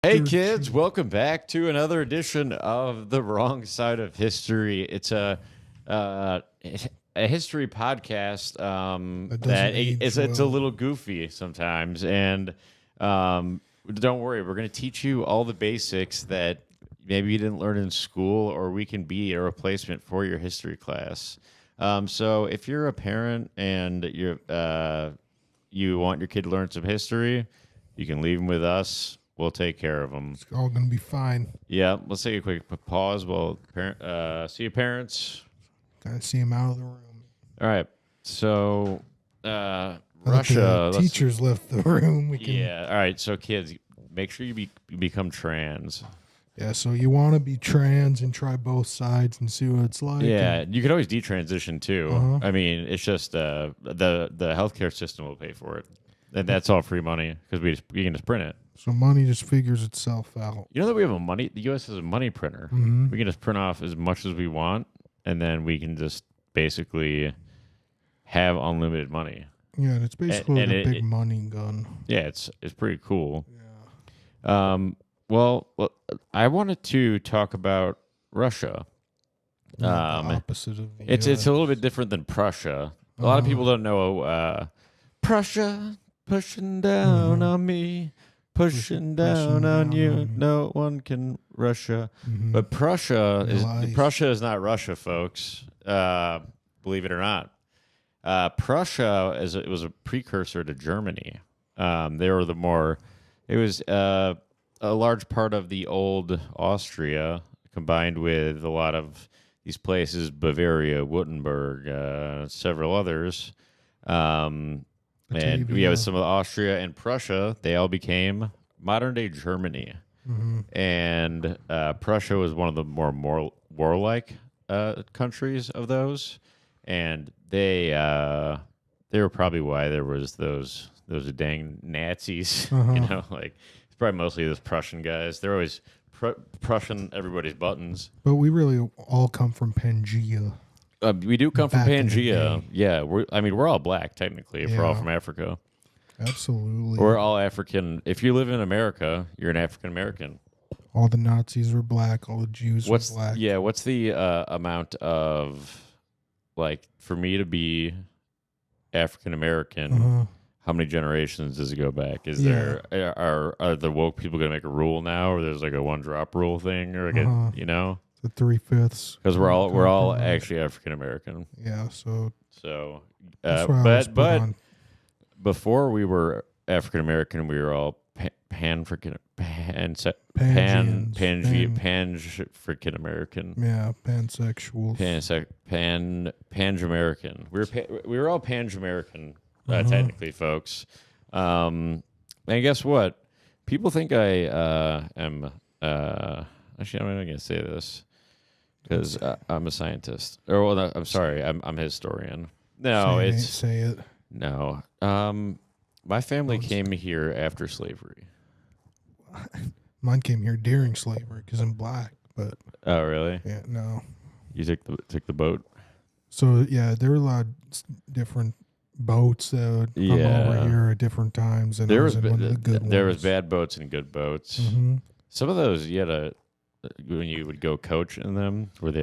Hey kids, welcome back to another edition of The Wrong Side of History. It's a history podcast that it's a little goofy sometimes, and don't worry, we're going to teach you all the basics that maybe you didn't learn in school, or we can be a replacement for your history class. So if you're a parent and you want your kid to learn some history, you can leave them with us. We'll take care of them. It's all going to be fine. Yeah, let's take a quick pause. Well, see your parents. Gotta see him out of the room. All right. So, Russia. The teachers left the room. Yeah. All right. So, kids, make sure you become trans. Yeah. So you want to be trans and try both sides and see what it's like. Yeah. You could always detransition too. I mean, it's just the healthcare system will pay for it, and that's all free money because we can just print it. So money just figures itself out. You know that we have the U.S. has a money printer. Mm-hmm. We can just print off as much as we want, and then we can just basically have unlimited money. Yeah, and it's basically a big money gun. Yeah, it's pretty cool. Yeah. Well, I wanted to talk about Russia. The opposite of the it's a little bit different than Prussia. A lot of people don't know Prussia pushing down on me. Pushing down on you, no one can Russia. Mm-hmm. But Prussia is not Russia, folks. Believe it or not, Prussia was a precursor to Germany. They were it was a large part of the old Austria combined with a lot of these places, Bavaria, Württemberg, several others. And we have some of Austria and Prussia. They all became modern-day Germany. Mm-hmm. And Prussia was one of the more warlike countries of those. And they were probably why there was those dang Nazis. You know, like it's probably mostly those Prussian guys. They're always Prussian everybody's buttons. But we really all come from Pangea. We do come from Pangea. Yeah, we're all black technically. If we're all from Africa. Absolutely. We're all African. If you live in America, you're an African American. All the Nazis were black. All the Jews were black. Yeah. What's the amount of, like, for me to be African American? How many generations does it go back? Is there are the woke people going to make a rule now, or there's like a one drop rule thing, or like you know? The 3/5. Because we're all actually African American. Yeah, so but before we were African American, we were all Pan-African American. Yeah, pansexuals. Pan-American. We were all Pan-American technically, folks. And guess what? People think I am. Actually, I'm not going to say this. Because I'm a scientist. Or, well, no, I'm sorry. I'm a historian. No, say it. No. My family came here after slavery. Mine came here during slavery because I'm black. But oh, really? Yeah, no. You took the boat? So, yeah, there were a lot of different boats that would come over here at different times. And there was bad boats and good boats. Mm-hmm. Some of those, you had to... When you would go coach in them, where they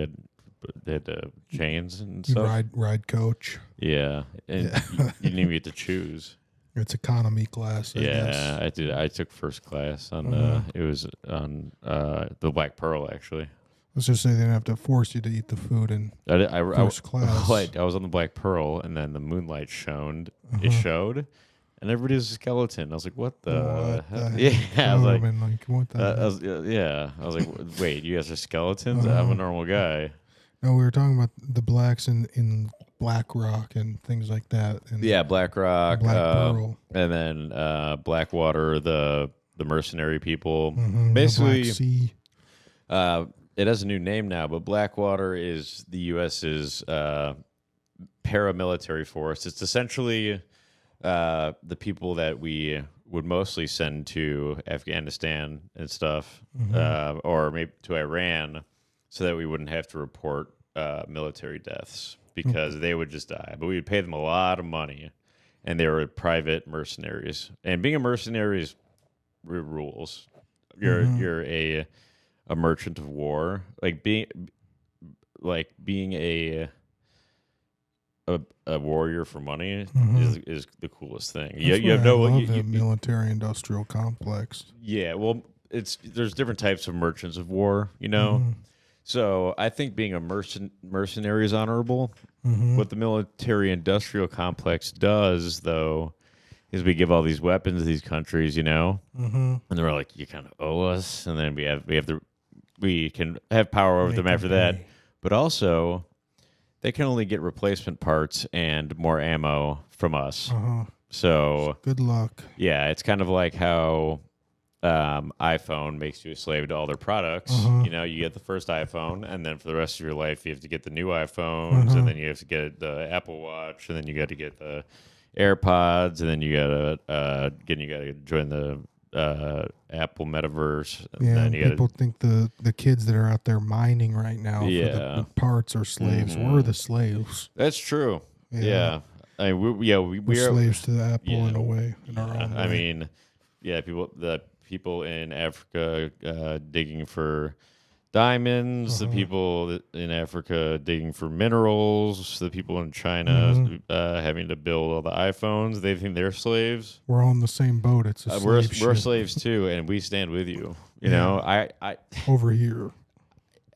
had chains and stuff. Ride coach. Yeah, and you didn't even get to choose. It's economy class. I guess. I did. I took first class on. It was on the Black Pearl, actually. Let's just say they didn't have to force you to eat the food in first class. I was on the Black Pearl, and then the moonlight shone. It showed. And everybody was a skeleton. I was like, "What the hell?" Yeah, I was like, "What the?" I was like, "Wait, you guys are skeletons? I'm a normal guy." No, we were talking about the blacks in Black Rock and things like that. And Black Rock, Black Pearl, and then Blackwater, the mercenary people. Mm-hmm, basically, the Black Sea. It has a new name now, but Blackwater is the U.S.'s paramilitary force. It's essentially the people that we would mostly send to Afghanistan and stuff, or maybe to Iran, so that we wouldn't have to report military deaths because they would just die. But we would pay them a lot of money, and they were private mercenaries. And being a mercenary is rules. you're a merchant of war, like being a warrior for money is the coolest thing. You have no. I love the military-industrial complex. Yeah, well, there's different types of merchants of war, you know. So I think being a mercenary is honorable. What the military-industrial complex does, though, is we give all these weapons to these countries, you know, and they're like, you kind of owe us, and then we can have power over them after that, but also they can only get replacement parts and more ammo from us. So good luck. Yeah, it's kind of like how iPhone makes you a slave to all their products. You know, you get the first iPhone, and then for the rest of your life, you have to get the new iPhones, and then you have to get the Apple Watch, and then you got to get the AirPods, and then you gotta join the Apple Metaverse. And then people think the kids that are out there mining right now for the parts are slaves. We're the slaves. That's true. Yeah. I mean, we're slaves to the Apple in a way. In our own way. I mean, the people in Africa digging for diamonds, the people in Africa digging for minerals, the people in China having to build all the iPhones. They think they're slaves. We're all in the same boat. It's a we're slaves too, and we stand with you. You know, I over here.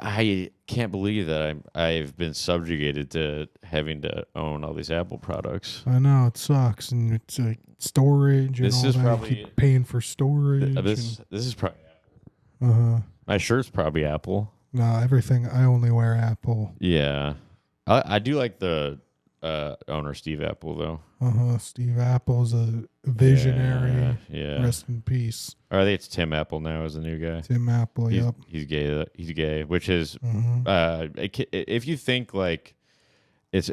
I can't believe that I've been subjugated to having to own all these Apple products. I know, it sucks, and it's like storage. And this all is that. probably You keep paying for storage. This is probably Apple. My shirt's probably Apple. No, everything. I only wear Apple. Yeah, I do like the owner Steve Apple though. Steve Apple's a visionary. Yeah. Rest in peace. Or I think it's Tim Apple now as the new guy. Tim Apple. Yep. He's gay. He's gay, which is if you think like it's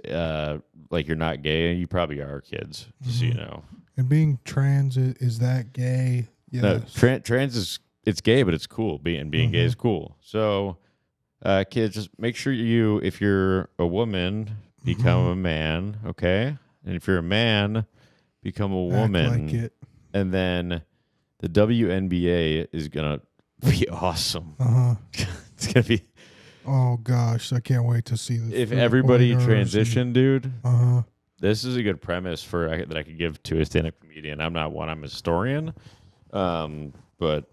like you're not gay, you probably are, kids. Just so you know. And being trans is that gay? Yes. No, trans is it's gay, but it's cool. Being gay is cool. So, kids, just make sure if you're a woman, become a man, okay? And if you're a man, become a woman. Act like it. And then the WNBA is gonna be awesome. It's gonna be. Oh gosh, I can't wait to see this. If everybody transitioned, dude. This is a good premise that I could give to a stand-up comedian. I'm not one. I'm a historian. But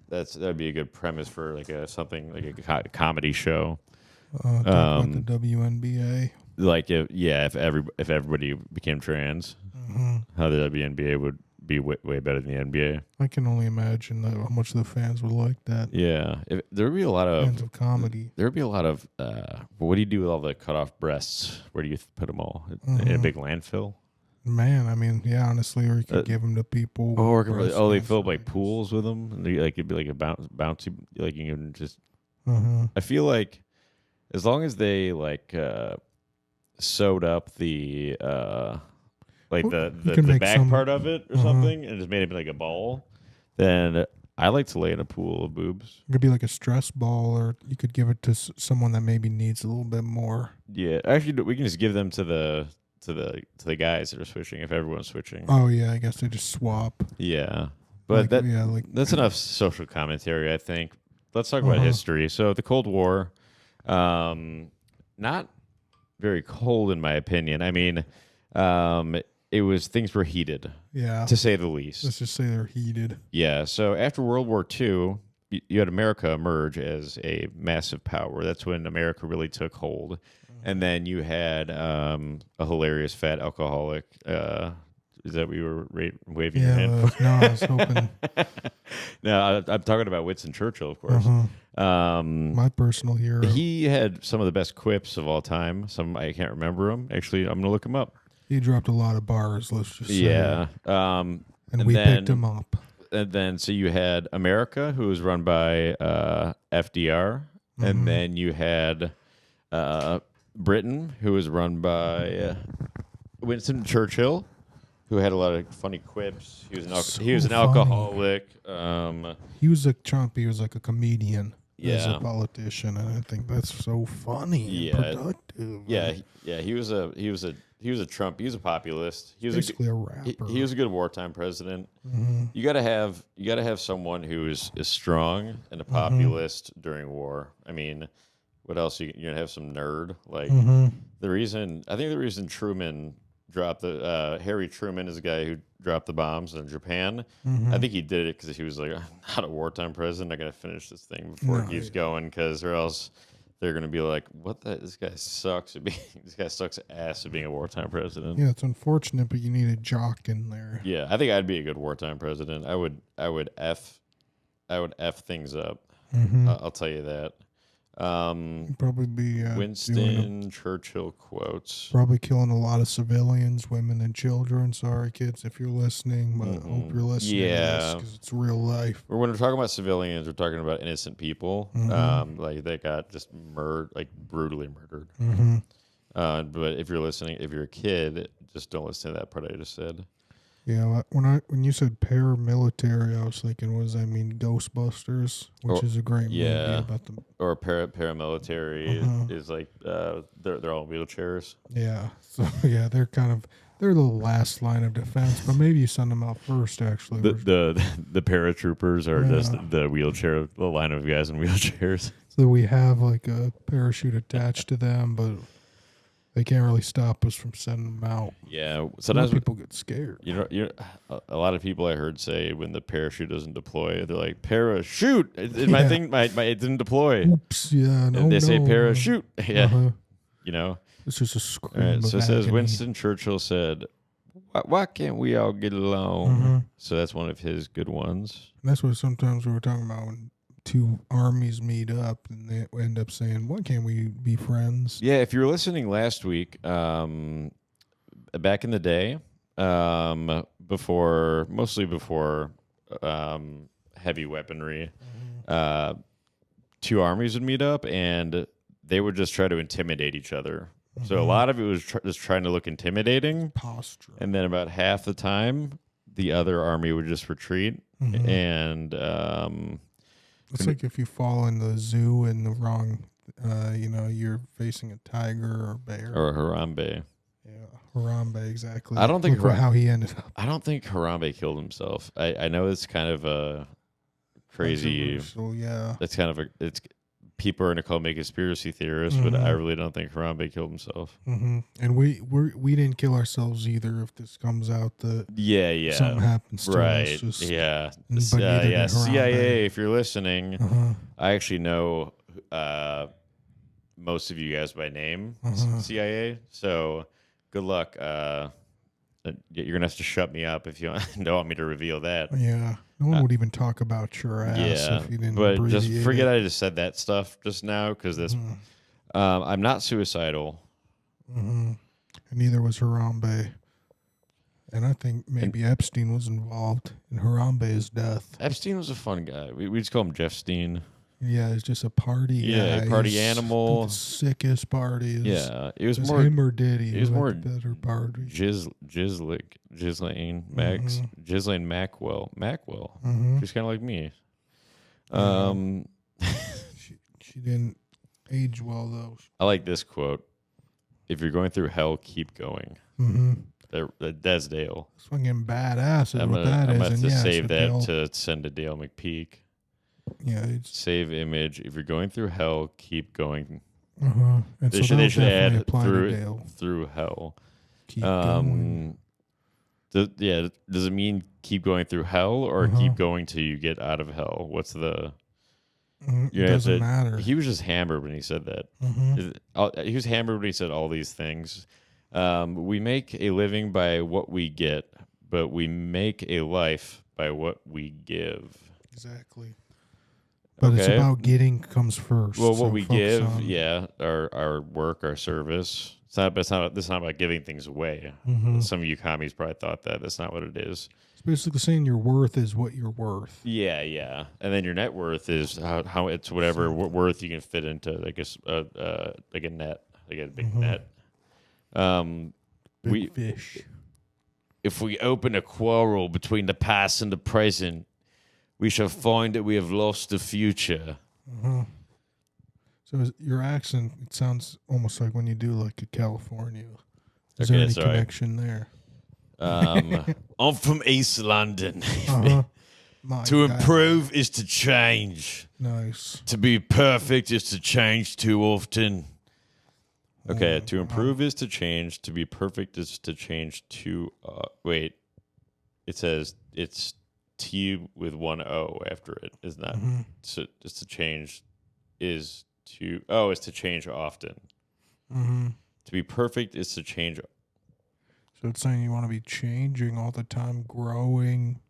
that'd be a good premise for like something like a comedy show. Talk about the WNBA. Like if everybody became trans, how the WNBA would be way better than the NBA. I can only imagine how much the fans would like that. Yeah, there would be a lot of fans of comedy. There would be a lot of. What do you do with all the cut off breasts? Where do you put them all in a big landfill? Man, I mean, yeah, honestly, or you could give them to people. They fill up like pools with them, and it'd be like a bouncy, like you can just. I feel like, as long as they like sewed up the the back part of it or something, and just made it like a ball, then I like to lay in a pool of boobs. It could be like a stress ball, or you could give it to someone that maybe needs a little bit more. Yeah, actually, we can just give them to the guys that are switching if everyone's switching. Oh yeah, I guess they just swap. Yeah, but that's enough social commentary, I think. Let's talk about history. So the Cold War, not very cold in my opinion. I mean, things were heated. Yeah, to say the least. Let's just say they're heated. Yeah. So after World War II, you had America emerge as a massive power. That's when America really took hold. And then you had a hilarious fat alcoholic. Is that what you were waving your hand for? No, I was hoping. No, I'm talking about Winston Churchill, of course. My personal hero. He had some of the best quips of all time. Some I can't remember them. Actually, I'm going to look him up. He dropped a lot of bars, let's just say. Yeah. And we picked him up. And then, so you had America, who was run by FDR. And then you had Britain, who was run by Winston Churchill, who had a lot of funny quips. He was an alcoholic. He was a Trump. He was like a comedian. as a Yeah. politician, and I think that's so funny Yeah. and productive. Yeah, he was a Trump. He was a populist. He was Basically a rapper. he was a good wartime president. Mm-hmm. You gotta have someone who is strong and a populist during war. I mean, what else? You're gonna have some nerd like the reason Truman dropped the Harry Truman is the guy who dropped the bombs in Japan. I think he did it because he was like, I'm not a wartime president. I gotta finish this thing before it keeps going, because or else they're gonna be like, what the? This guy sucks at being. This guy sucks ass at being a wartime president. Yeah, it's unfortunate, but you need a jock in there. Yeah, I think I'd be a good wartime president. I would f things up. I'll tell you that. Probably be Winston Churchill quotes. Probably killing a lot of civilians, women, and children. Sorry, kids, if you're listening, but I hope you're listening. Yeah, because it's real life. When we're talking about civilians, we're talking about innocent people, like they got just brutally murdered. But if you're listening, if you're a kid, just don't listen to that part I just said. Yeah, when you said paramilitary, I was thinking, what does that mean? Ghostbusters, which is a great movie about them. Or paramilitary is like they're all in wheelchairs. Yeah, so yeah, they're the last line of defense, but maybe you send them out first. Actually, the paratroopers are just the line of guys in wheelchairs. So we have like a parachute attached to them, but they can't really stop us from sending them out. Yeah, sometimes people get scared. A lot of people I heard say when the parachute doesn't deploy, they're like, "Parachute!" My thing, my it didn't deploy. Oops, yeah, no, they say parachute. Yeah, it's just a scream. All right, so it says Winston Churchill said, "Why can't we all get along?" So that's one of his good ones. And that's what sometimes we were talking about when two armies meet up and they end up saying, why can't we be friends? Yeah, if you were listening last week, back in the day, mostly before heavy weaponry, two armies would meet up and they would just try to intimidate each other. So a lot of it was just trying to look intimidating. Posture. And then about half the time, the other army would just retreat. And it's like if you fall in the zoo in the wrong, you're facing a tiger or a bear. Or a Harambe. Yeah, Harambe, exactly. I don't think how he ended up. I don't think Harambe killed himself. I know it's kind of a crazy. So yeah, it's kind of it's people are gonna call me a conspiracy theorist, but I really don't think Harambe killed himself. And we didn't kill ourselves either. If this comes out that something happens to us, just, CIA, if you're listening, I actually know most of you guys by name, CIA. So good luck. You're gonna have to shut me up if you don't want me to reveal that. Yeah, no one would even talk about your ass if you didn't. But just forget I just said that stuff just now because this. I'm not suicidal. And neither was Harambe. And I think maybe Epstein was involved in Harambe's death. Epstein was a fun guy. We just call him Jeff Steen. Yeah, he's just a party guy. Party animal. The sickest parties. Yeah, it was more him or Diddy. It was more better party. Ghislaine Maxwell. She's kind of like me. She didn't age well though. I like this quote: "If you're going through hell, keep going." That's Dale. It's fucking badass. I'm gonna have to save that to send to Dale McPeak. Yeah. Save image. If you're going through hell, keep going. They should add through hell. Keep going. Does it mean keep going through hell or keep going till you get out of hell? What's the? It doesn't matter. He was just hammered when he said that. He was hammered when he said all these things. We make a living by what we get, but we make a life by what we give. Exactly. But it's about getting comes first. Well, what we give, our work, our service. It's not about giving things away. Some of you commies probably thought that. That's not what it is. It's basically saying your worth is what you're worth. Yeah. And then your net worth is how it's whatever worth you can fit into, like a net, like a big net. Big fish. If we open a quarrel between the past and the present, we shall find that we have lost the future. Uh-huh. So your accent, it sounds almost like when you do like a California. Is there any connection there? I'm from East London. Uh-huh. To improve is to change. Nice. To be perfect is to change too often. Okay, to improve is to change. To be perfect is to change too. Wait, it says it's T with one O after it. Is not so just to change is to is to change often. To be perfect is to change. So it's saying you want to be changing all the time, growing.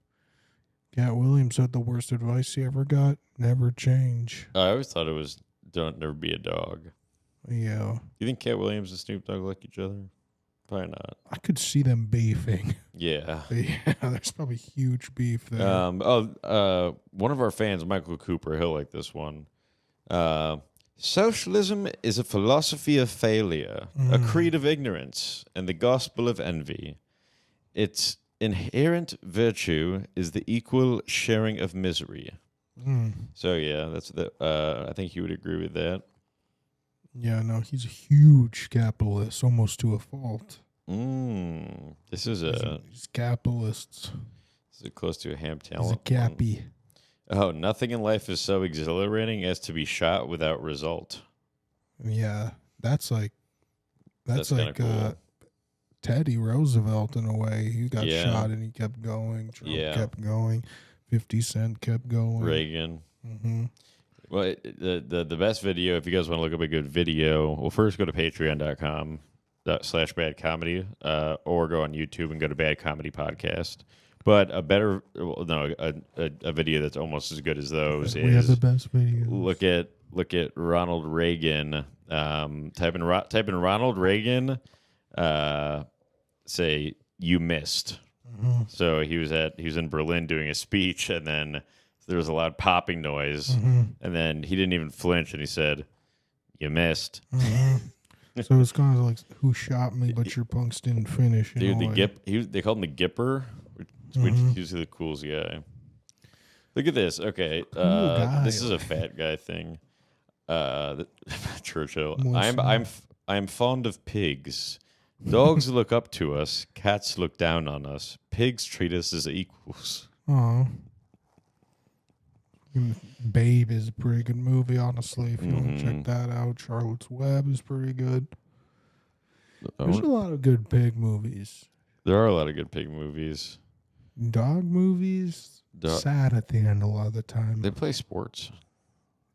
Cat Williams said the worst advice he ever got: never change. I always thought it was don't never be a dog. Yeah. You think Cat Williams and Snoop Dogg like each other? Probably not. I could see them beefing. Yeah. Yeah, there's probably huge beef there. One of our fans, Michael Cooper, he'll like this one. Socialism is a philosophy of failure, a creed of ignorance, and the gospel of envy. Its inherent virtue is the equal sharing of misery. So yeah, that's I think he would agree with that. Yeah, no, he's a huge capitalist, almost to a fault. This is he's capitalists. This is close to a ham talent. He's a cappy. Oh, nothing in life is so exhilarating as to be shot without result. Yeah, that's like cool. Teddy Roosevelt in a way. He got shot and he kept going. Trump kept going. 50 Cent kept going. Reagan. Well, the best video, if you guys want to look up a good video, well, first go to patreon.com/badcomedy or go on YouTube and go to Bad Comedy Podcast. But a video that's almost as good as those we have the best videos. Look at Ronald Reagan. Type in Ronald Reagan. Say you missed. So he was in Berlin doing a speech, and then there was a loud popping noise, and then he didn't even flinch, and he said, "You missed." So it's kind of like who shot me, but your punks didn't finish. Dude, they called him the Gipper, which he's the coolest guy. Look at this. Okay, this is a fat guy thing. Churchill. I'm fond of pigs. Dogs look up to us. Cats look down on us. Pigs treat us as equals. Oh. Babe is a pretty good movie, honestly. If you want to check that out, Charlotte's Web is pretty good. There's a lot of good pig movies. There are a lot of good pig movies. Dog movies, sad at the end a lot of the time. They play sports.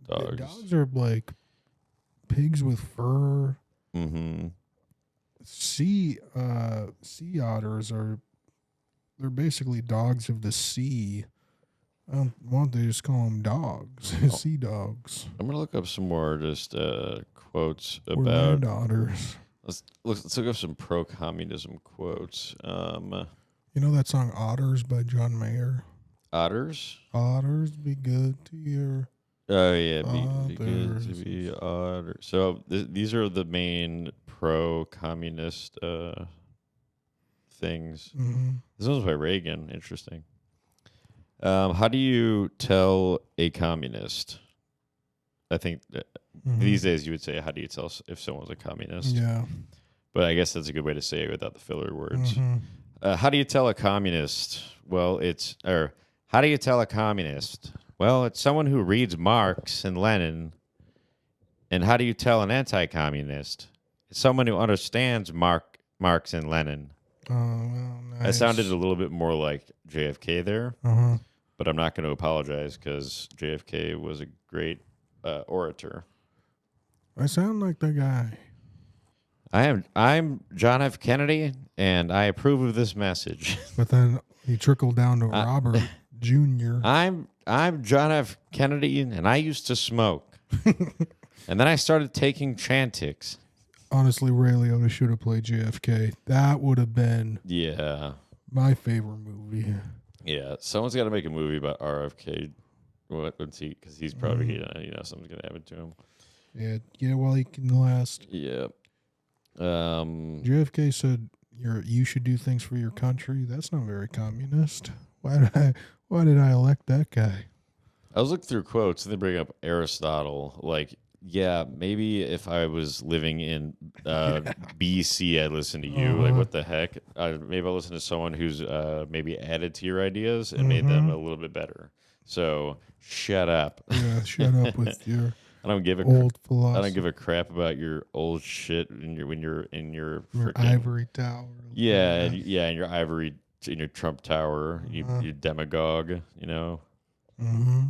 Dogs. Dogs are like pigs with fur. Sea otters they're basically dogs of the sea. Why don't they just call them dogs? Sea dogs. I'm gonna look up some more just quotes or about land otters. Let's look up some pro-communism quotes. You know that song "Otters" by John Mayer? Otters. Otters be good to your. Oh yeah, be good to be otter. So these are the main pro-communist things. This one's by Reagan. Interesting. How do you tell a communist? I think these days you would say, how do you tell if someone's a communist? Yeah. But I guess that's a good way to say it without the filler words. How do you tell a communist? Well, how do you tell a communist? Well, it's someone who reads Marx and Lenin. And how do you tell an anti-communist? It's someone who understands Marx and Lenin. Oh, well, nice. I sounded a little bit more like JFK there. But I'm not going to apologize because JFK was a great orator. I sound like the guy. I'm John F. Kennedy, and I approve of this message. But then he trickled down to Robert Jr. I'm John F. Kennedy, and I used to smoke. And then I started taking Chantix. Honestly, Ray Liotta should have played JFK. That would have been my favorite movie. Yeah, someone's got to make a movie about RFK. Because he's probably something's gonna happen to him. Yeah. While he can last. Yeah. JFK said you should do things for your country. That's not very communist. Why did I elect that guy? I was looking through quotes and they bring up Aristotle. Like, yeah, maybe if I was living in BC, I'd listen to you. Like, what the heck? Maybe I'll listen to someone who's maybe added to your ideas and made them a little bit better. So shut up. Yeah, shut up with your I don't give a old I philosophy. don't give a crap about your old shit when you're in your Your frickin' ivory tower. yeah, in your ivory in your Trump tower, you demagogue. You know. Mm-hmm.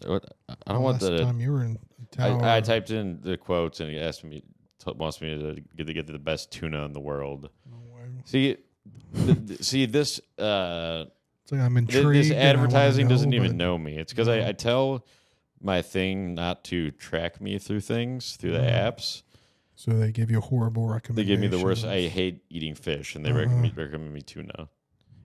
What I don't want Last the. time you were in the tower. I typed in the quotes and he asked me, wants me to get the best tuna in the world. No way. See, see this. It's like I'm intrigued. This and I wanna advertising doesn't know, even but- know me. It's because I tell my thing not to track me through things through the apps. So they give you horrible They recommendations. give me the worst. I hate eating fish, and they recommend me tuna.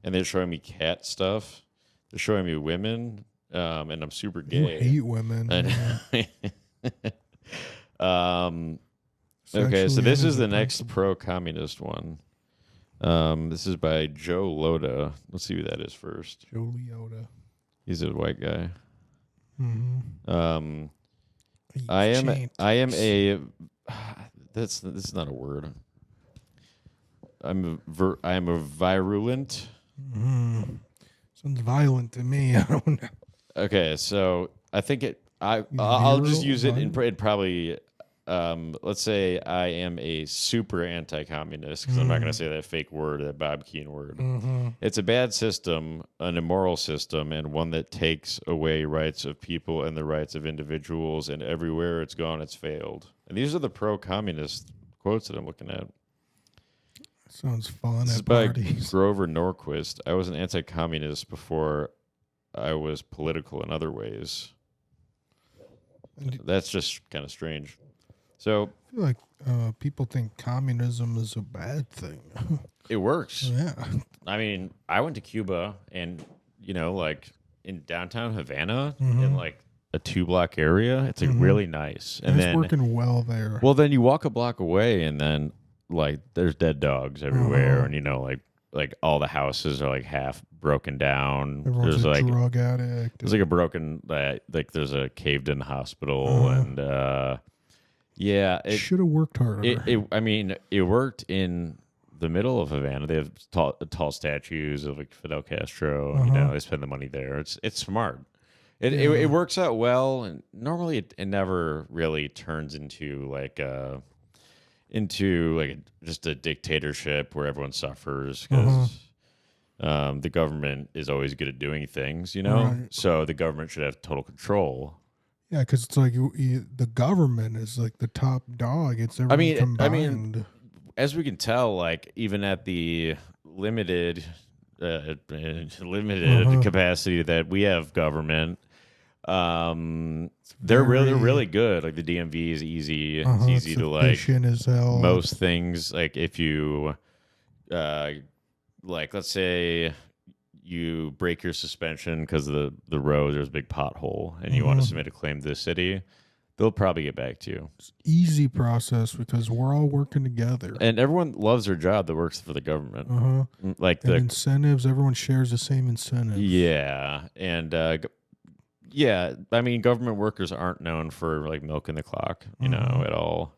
And they're showing me cat stuff. They're showing me women, and I'm super gay. You hate women. Okay, so this is the next Sexually pro-communist one. This is by Joe Loda. Let's see who that is first. Joe Leota. He's a white guy. Mm-hmm. I am a. This is not a word. I am a virulent. Sounds violent to me. I don't know. Okay, so I think I'll just use it in Violent? probably. Let's say I am a super anti-communist because I'm not going to say that fake word, that Bob Keane word. It's a bad system, an immoral system, and one that takes away rights of people and the rights of individuals. And everywhere it's gone, it's failed. And these are the pro-communist quotes that I'm looking at. Sounds fun This is at by parties. Grover Norquist. I was an anti-communist before I was political in other ways. That's just kind of strange. So I feel like people think communism is a bad thing. it works. Yeah. I mean, I went to Cuba and, like in downtown Havana in like a 2-block area, it's like really nice. And It's then working well there. well, then you walk a block away and then like there's dead dogs everywhere and like all the houses are like half broken down. Everyone's There's a like drug addict. there's like a broken like there's a caved in hospital and yeah, it should have worked harder. I mean, it worked in the middle of Havana. They have tall statues of like Fidel Castro. They spend the money there. It's smart. It works out well, and normally it never really turns into just a dictatorship where everyone suffers because the government is always good at doing things. Right. So the government should have total control. Yeah, because it's like the government is like the top dog. It's everyone combined. As we can tell, like even at the limited capacity that we have government, they're really good. Like the DMV is easy. It's easy to like efficient as hell. most things. Like if you like let's say you break your suspension because of the road, there's a big pothole, and you want to submit a claim to the city, they'll probably get back to you. It's easy process because we're all working together. And everyone loves their job that works for the government. Like and incentives, everyone shares the same incentives. Yeah, and I mean, government workers aren't known for like milking the clock, at all.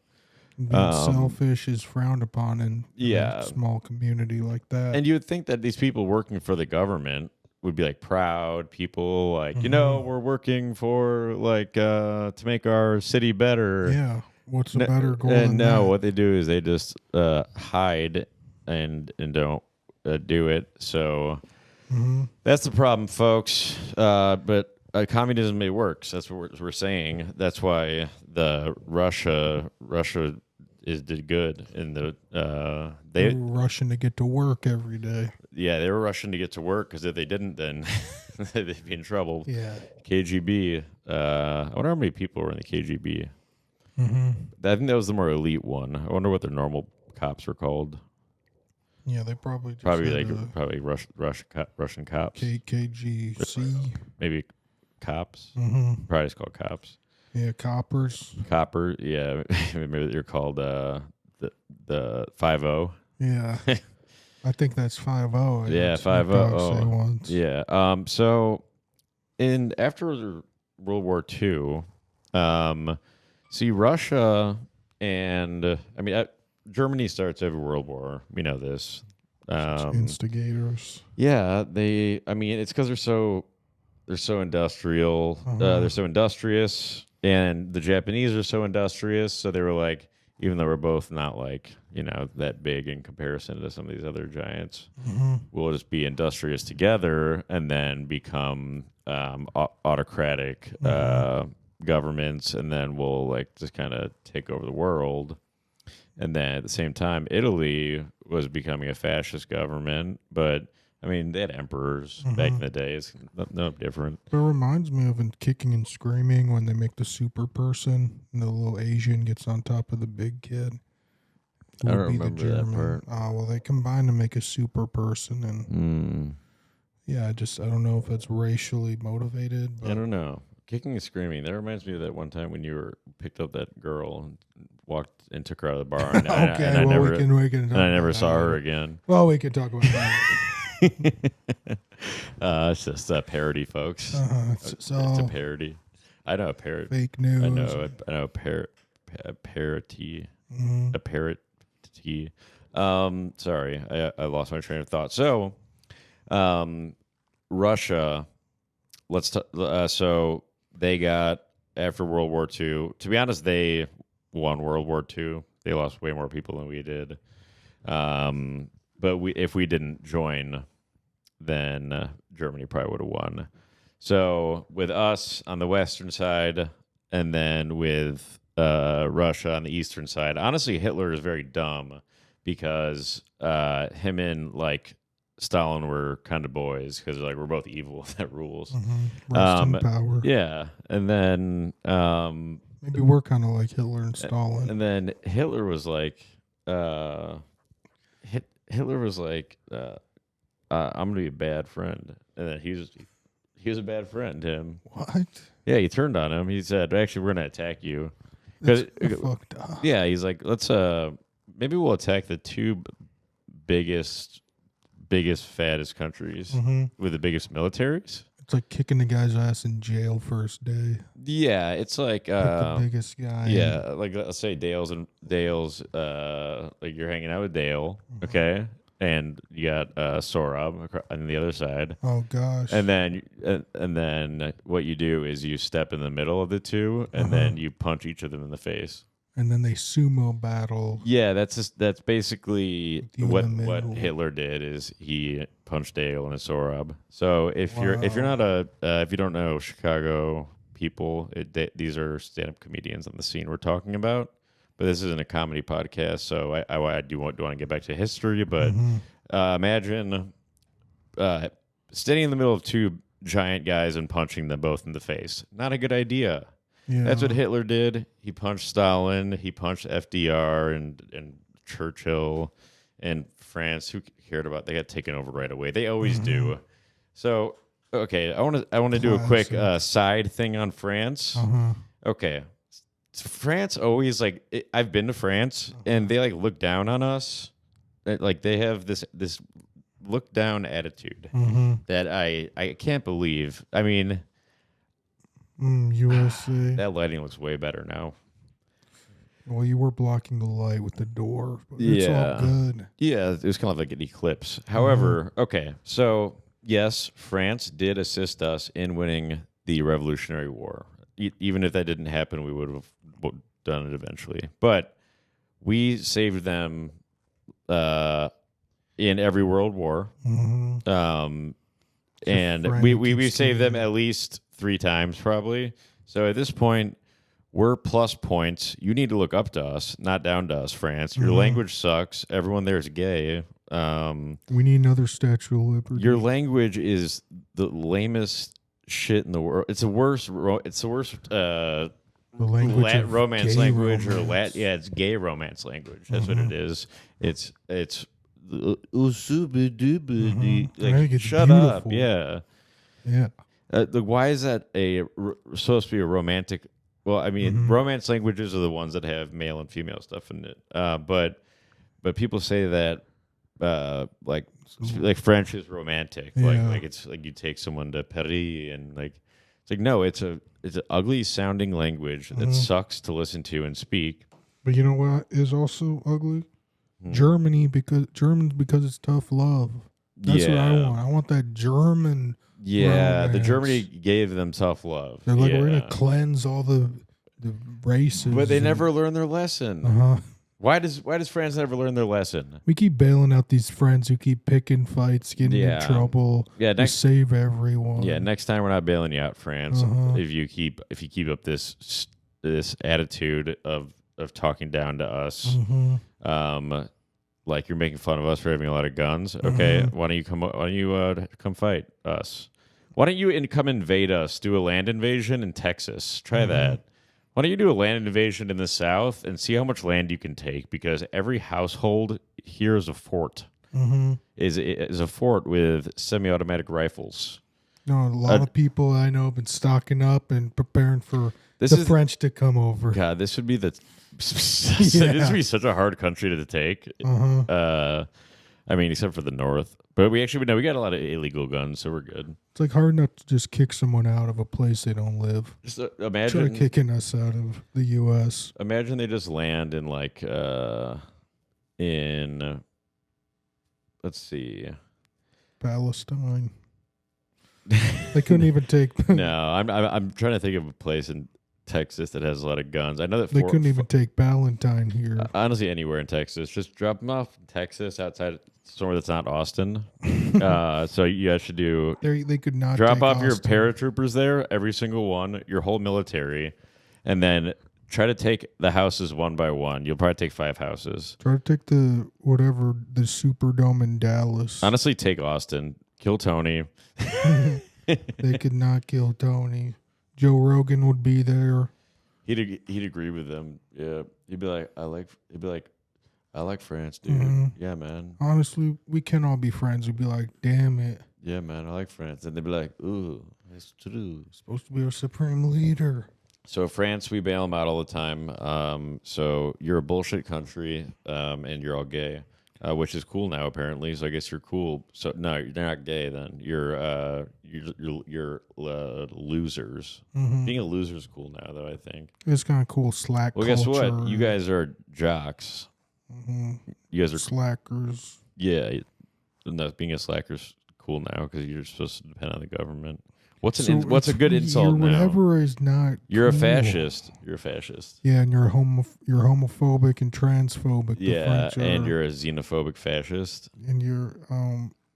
Being selfish is frowned upon in a small community like that. And you would think that these people working for the government would be like proud people, like we're working for like to make our city better. Yeah, what's a better goal? And no, what they do is they just hide and don't do it. So that's the problem, folks. But communism, it works. That's what we're saying. That's why the Russia did good in the they were rushing to get to work every day. Yeah, they were rushing to get to work because if they didn't, then they'd be in trouble. Yeah, KGB. I wonder how many people were in the KGB. I think that was the more elite one. I wonder what their normal cops were called. Yeah, they probably just probably Russian cops. KGC. Maybe cops. Probably just called cops. Yeah, coppers. Copper. Yeah, maybe they're called the 5-0. Yeah, I think that's 5-0. Yeah, 5-0. Yeah. So after World War II, see Russia and Germany starts every World War. We know this. Instigators. Yeah, it's because they're so industrial. They're so industrious, and the Japanese are so industrious. So they were like, even though we're both not like that big in comparison to some of these other giants, we'll just be industrious together and then become autocratic governments, and then we'll like just kind of take over the world. And then at the same time, Italy was becoming a fascist government, but they had emperors back in the day. It's no different. It reminds me of in Kicking and Screaming when they make the super person and the little Asian gets on top of the big kid. I don't remember that part. Oh, well, they combine to make a super person. And yeah, I don't know if it's racially motivated. But I don't know. Kicking and Screaming. That reminds me of that one time when you picked up that girl and walked and took her out of the bar. And, I never saw her again. Well, we can talk about that. It's just a parody, folks. It's a parody. I know a parody. Fake news. I know a parody. A parrot. Sorry, I lost my train of thought. So, Russia. So they got after World War II. To be honest, they won World War II. They lost way more people than we did. But if we didn't join, then Germany probably would have won. So with us on the western side, and then with Russia on the eastern side, honestly, Hitler is very dumb because him and like Stalin were kind of boys because like we're both evil. That rules. Rest in power. Yeah, and then maybe we're kind of like Hitler and Stalin. And then Hitler was like. Hitler was like, "I'm gonna be a bad friend," and then he was a bad friend to him. What? Yeah, he turned on him. He said, "Actually, we're gonna attack you." That's fucked up. Yeah, he's like, "Let's maybe we'll attack the two biggest, fattest countries with the biggest militaries." It's like kicking the guy's ass in jail first day. Yeah, it's like the biggest guy. Yeah, like let's say Dale's like you're hanging out with Dale, okay, and you got Sorab on the other side. Oh gosh. And then what you do is you step in the middle of the two, and then you punch each of them in the face. And then they sumo battle. Yeah, that's basically what Hitler did. Is he punched Dale and a Sorab. So if you don't know Chicago people, these are stand-up comedians on the scene we're talking about. But this isn't a comedy podcast, so I do want to get back to history. But imagine standing in the middle of two giant guys and punching them both in the face. Not a good idea. Yeah. That's what Hitler did. He punched Stalin. He punched FDR and Churchill and France. Who cared about? They got taken over right away. They always do. So, okay, I want to do a quick side thing on France. Okay, France always I've been to France and they look down on us. Like they have this look down attitude that I can't believe. I mean. USA. That lighting looks way better now. Well, you were blocking the light with the door. But it's all good. Yeah, it was kind of like an eclipse. However, okay, so yes, France did assist us in winning the Revolutionary War. Even if that didn't happen, we would have done it eventually. But we saved them in every world war. And we saved them at least 3 times probably. So at this point, we're plus points. You need to look up to us, not down to us, France. Your language sucks. Everyone there is gay. We need another Statue of Liberty. Your language is the lamest shit in the world. It's the worst. It's the worst. The language romance language romance. It's gay romance language. That's what it is. It's shut beautiful. up. Yeah. Why is that supposed to be a romantic? Well, I mean, romance languages are the ones that have male and female stuff in it. But people say that like French is romantic. Like it's like you take someone to Paris and It's like, no, it's an ugly sounding language that sucks to listen to and speak. But you know what is also ugly? Germans because it's tough love. That's what I want. I want that German. Yeah, romance. the Germany gave them tough love. They're like, we're gonna cleanse all the races. But they never learn their lesson. Why does France never learn their lesson? We keep bailing out these friends who keep picking fights, getting in trouble. Yeah, to save everyone. Yeah, next time we're not bailing you out, France. If you keep up this attitude of talking down to us, like you're making fun of us for having a lot of guns. Okay, why don't you come fight us? Why don't you come invade us? Do a land invasion in Texas. Try that. Why don't you do a land invasion in the South and see how much land you can take? Because every household here is a fort. Is a fort with semi-automatic rifles. No, a lot of people I know have been stocking up and preparing for the French to come over. God, this would be this would be such a hard country to take. I mean, except for the North. But we got a lot of illegal guns, so we're good. It's like hard not to just kick someone out of a place they don't live. Just imagine try kicking us out of the U.S. Imagine they just land in let's see, Palestine. They couldn't even take. No, I'm trying to think of a place in Texas that has a lot of guns. I know that they couldn't even take Ballantyne here. Honestly, anywhere in Texas, just drop them off in Texas outside somewhere that's not Austin. So you guys should do. They could not drop off Austin. your paratroopers there, every single one, your whole military, and then try to take the houses one by one. You'll probably take 5 houses. Try to take the Superdome in Dallas. Honestly, take Austin. Kill Tony. They could not kill Tony. Joe Rogan would be there. He'd agree with them. Yeah, he'd be like, I like France, dude. Yeah, man. Honestly, we can all be friends. We'd be like, damn it. Yeah, man, I like France. And they'd be like, ooh, that's true. Supposed to be our supreme leader. So France, we bail them out all the time. So you're a bullshit country, and you're all gay, which is cool now apparently. So I guess you're cool. So no, they're not gay then. You're losers. Being a loser is cool now, though. I think it's kind of cool. Slack. Well, guess what? You guys are jocks. You guys are slackers. Yeah, being a slacker's cool now because you're supposed to depend on the government. What's a good insult now? Whatever is not. You're cool. a fascist. You're a fascist. Yeah, and you're homophobic and transphobic. Yeah, and you're a xenophobic fascist. And you're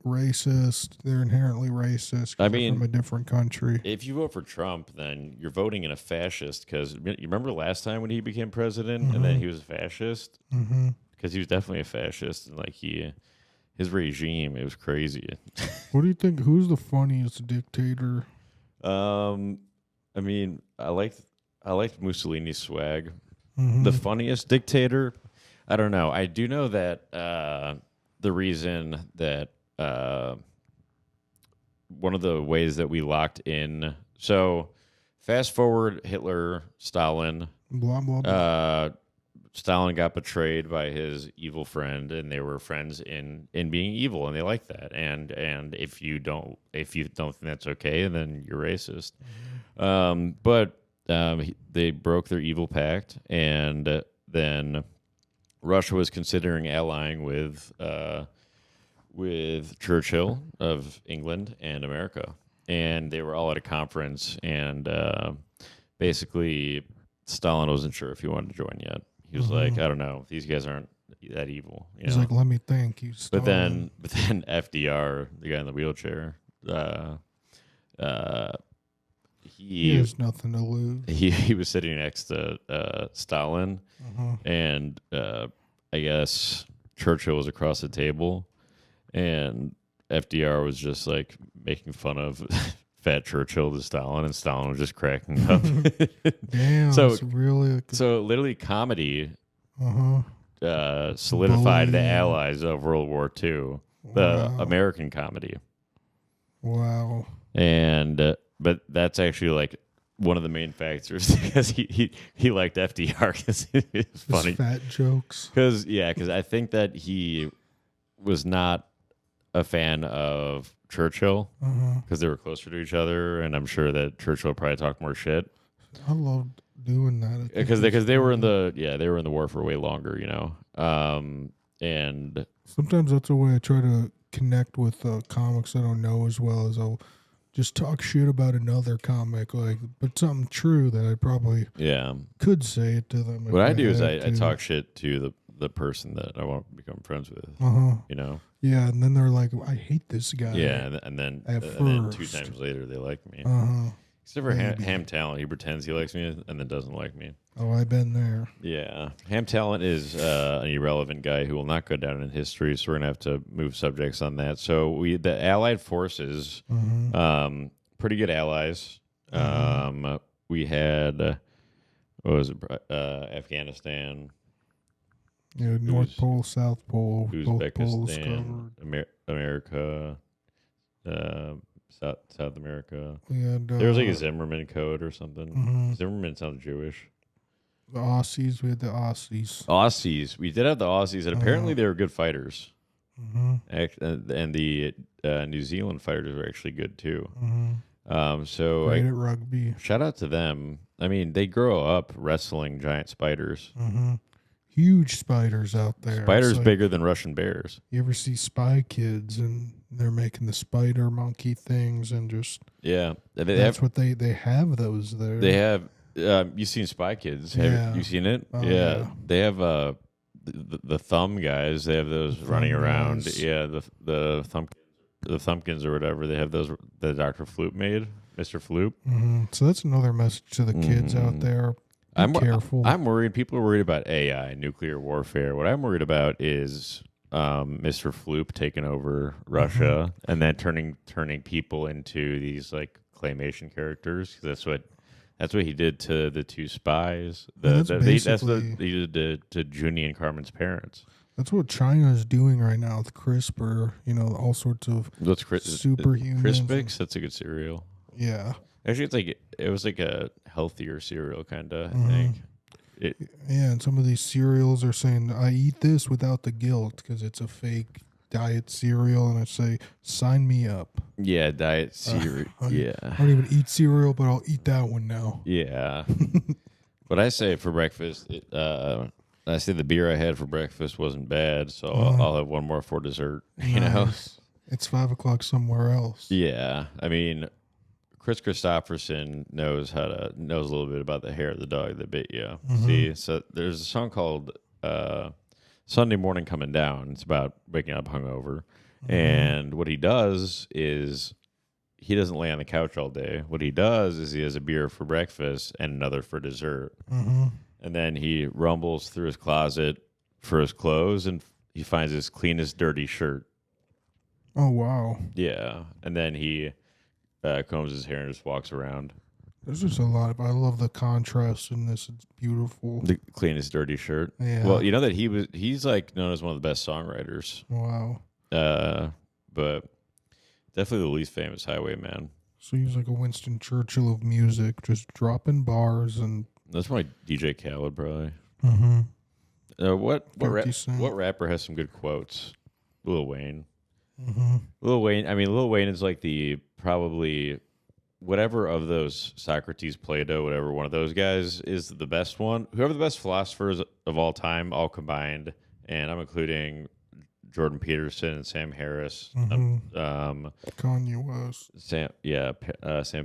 racist. They're inherently racist. I mean, from a different country. If you vote for Trump, then you're voting in a fascist. Because you remember last time when he became president, and then he was a fascist. Because he was definitely a fascist, and like his regime, it was crazy. What do you think? Who's the funniest dictator? I mean, I liked Mussolini's swag. The funniest dictator, I don't know. I do know that the reason that one of the ways that we locked in. So fast forward, Hitler, Stalin, blah blah blah. Stalin got betrayed by his evil friend, and they were friends in being evil, and they like that. And if you don't think that's okay, then you're racist. But they broke their evil pact, and then Russia was considering allying with Churchill of England and America, and they were all at a conference, and basically Stalin wasn't sure if he wanted to join yet. He was like, I don't know, these guys aren't that evil. He's like, let me think. But then FDR, the guy in the wheelchair, he has nothing to lose. He was sitting next to Stalin, and I guess Churchill was across the table, and FDR was just like making fun of fat Churchill to Stalin, and Stalin was just cracking up. Damn, so literally comedy solidified the Allies of World War II, the American comedy. Wow. And but that's actually like one of the main factors because he liked FDR because it's funny. His fat jokes. Because I think that he was not a fan of Churchill because they were closer to each other, and I'm sure that Churchill probably talked more shit. I loved doing that Because they were in the war for way longer, you know. And sometimes that's the way I try to connect with comics I don't know as well, as I'll just talk shit about another comic, like, but something true that I probably could say it to them. What I do is I talk shit to the person that I want to become friends with. You know. Yeah, and then they're like, "I hate this guy." Yeah, and then 2 times later they like me. Except for Ham Talent, he pretends he likes me and then doesn't like me. Oh, I've been there. Yeah, Ham Talent is an irrelevant guy who will not go down in history. So we're gonna have to move subjects on that. So the Allied forces, pretty good allies. We had what was it? Afghanistan. Yeah, North Pole, South Pole, both poles Uzbekistan, covered. America, South America. We had, there was like a Zimmerman code or something. Zimmerman sounds Jewish. The Aussies, we had the Aussies. Aussies, we did have the Aussies, and apparently they were good fighters. And the New Zealand fighters were actually good too. So great at rugby. Shout out to them. I mean, they grow up wrestling giant spiders. Huge spiders out there. Spiders like, bigger than Russian bears. You ever see Spy Kids and they're making the spider monkey things and just that's what they have those there. They have. You've seen Spy Kids? Have you seen it? Oh, yeah. They have the thumb guys. They have those running around. Guys. Yeah, the thumbkins or whatever. They have those. The Dr. Floop made, Mr. Floop. So that's another message to the kids out there. Be careful. I'm worried. People are worried about AI, nuclear warfare. What I'm worried about is Mr. Floop taking over Russia and then turning people into these like claymation characters. That's what he did to the two spies. That's what he did to Junie and Carmen's parents. That's what China is doing right now with CRISPR. You know, all sorts of superhumans. Crispix. That's a good cereal. Yeah. Actually, it was like a healthier cereal kind of. I think. And some of these cereals are saying, "I eat this without the guilt because it's a fake diet cereal," and I say, "Sign me up." Yeah, diet cereal. I don't even eat cereal, but I'll eat that one now. Yeah. What I say for breakfast, I say the beer I had for breakfast wasn't bad, so I'll have one more for dessert. Nice. You know, it's 5:00 somewhere else. Yeah, I mean, Chris Christopherson knows a little bit about the hair of the dog that bit you. See, so there's a song called Sunday Morning Coming Down. It's about waking up hungover. And what he does is he doesn't lay on the couch all day. What he does is he has a beer for breakfast and another for dessert. And then he rumbles through his closet for his clothes and he finds his cleanest dirty shirt. Oh, wow. Yeah. And then he combs his hair and just walks around. There's just a lot I love the contrast in this. It's beautiful. The cleanest dirty shirt. Yeah. Well, you know that he's like known as one of the best songwriters. Wow. But definitely the least famous Highwayman. So he's like a Winston Churchill of music, just dropping bars and. That's probably DJ Khaled, probably. What rapper has some good quotes? Lil Wayne. Lil Wayne is like the probably whatever of those Socrates, Plato, whatever one of those guys is the best one. Whoever the best philosophers of all time, all combined, and I'm including Jordan Peterson and Sam Harris. Kanye West. Sam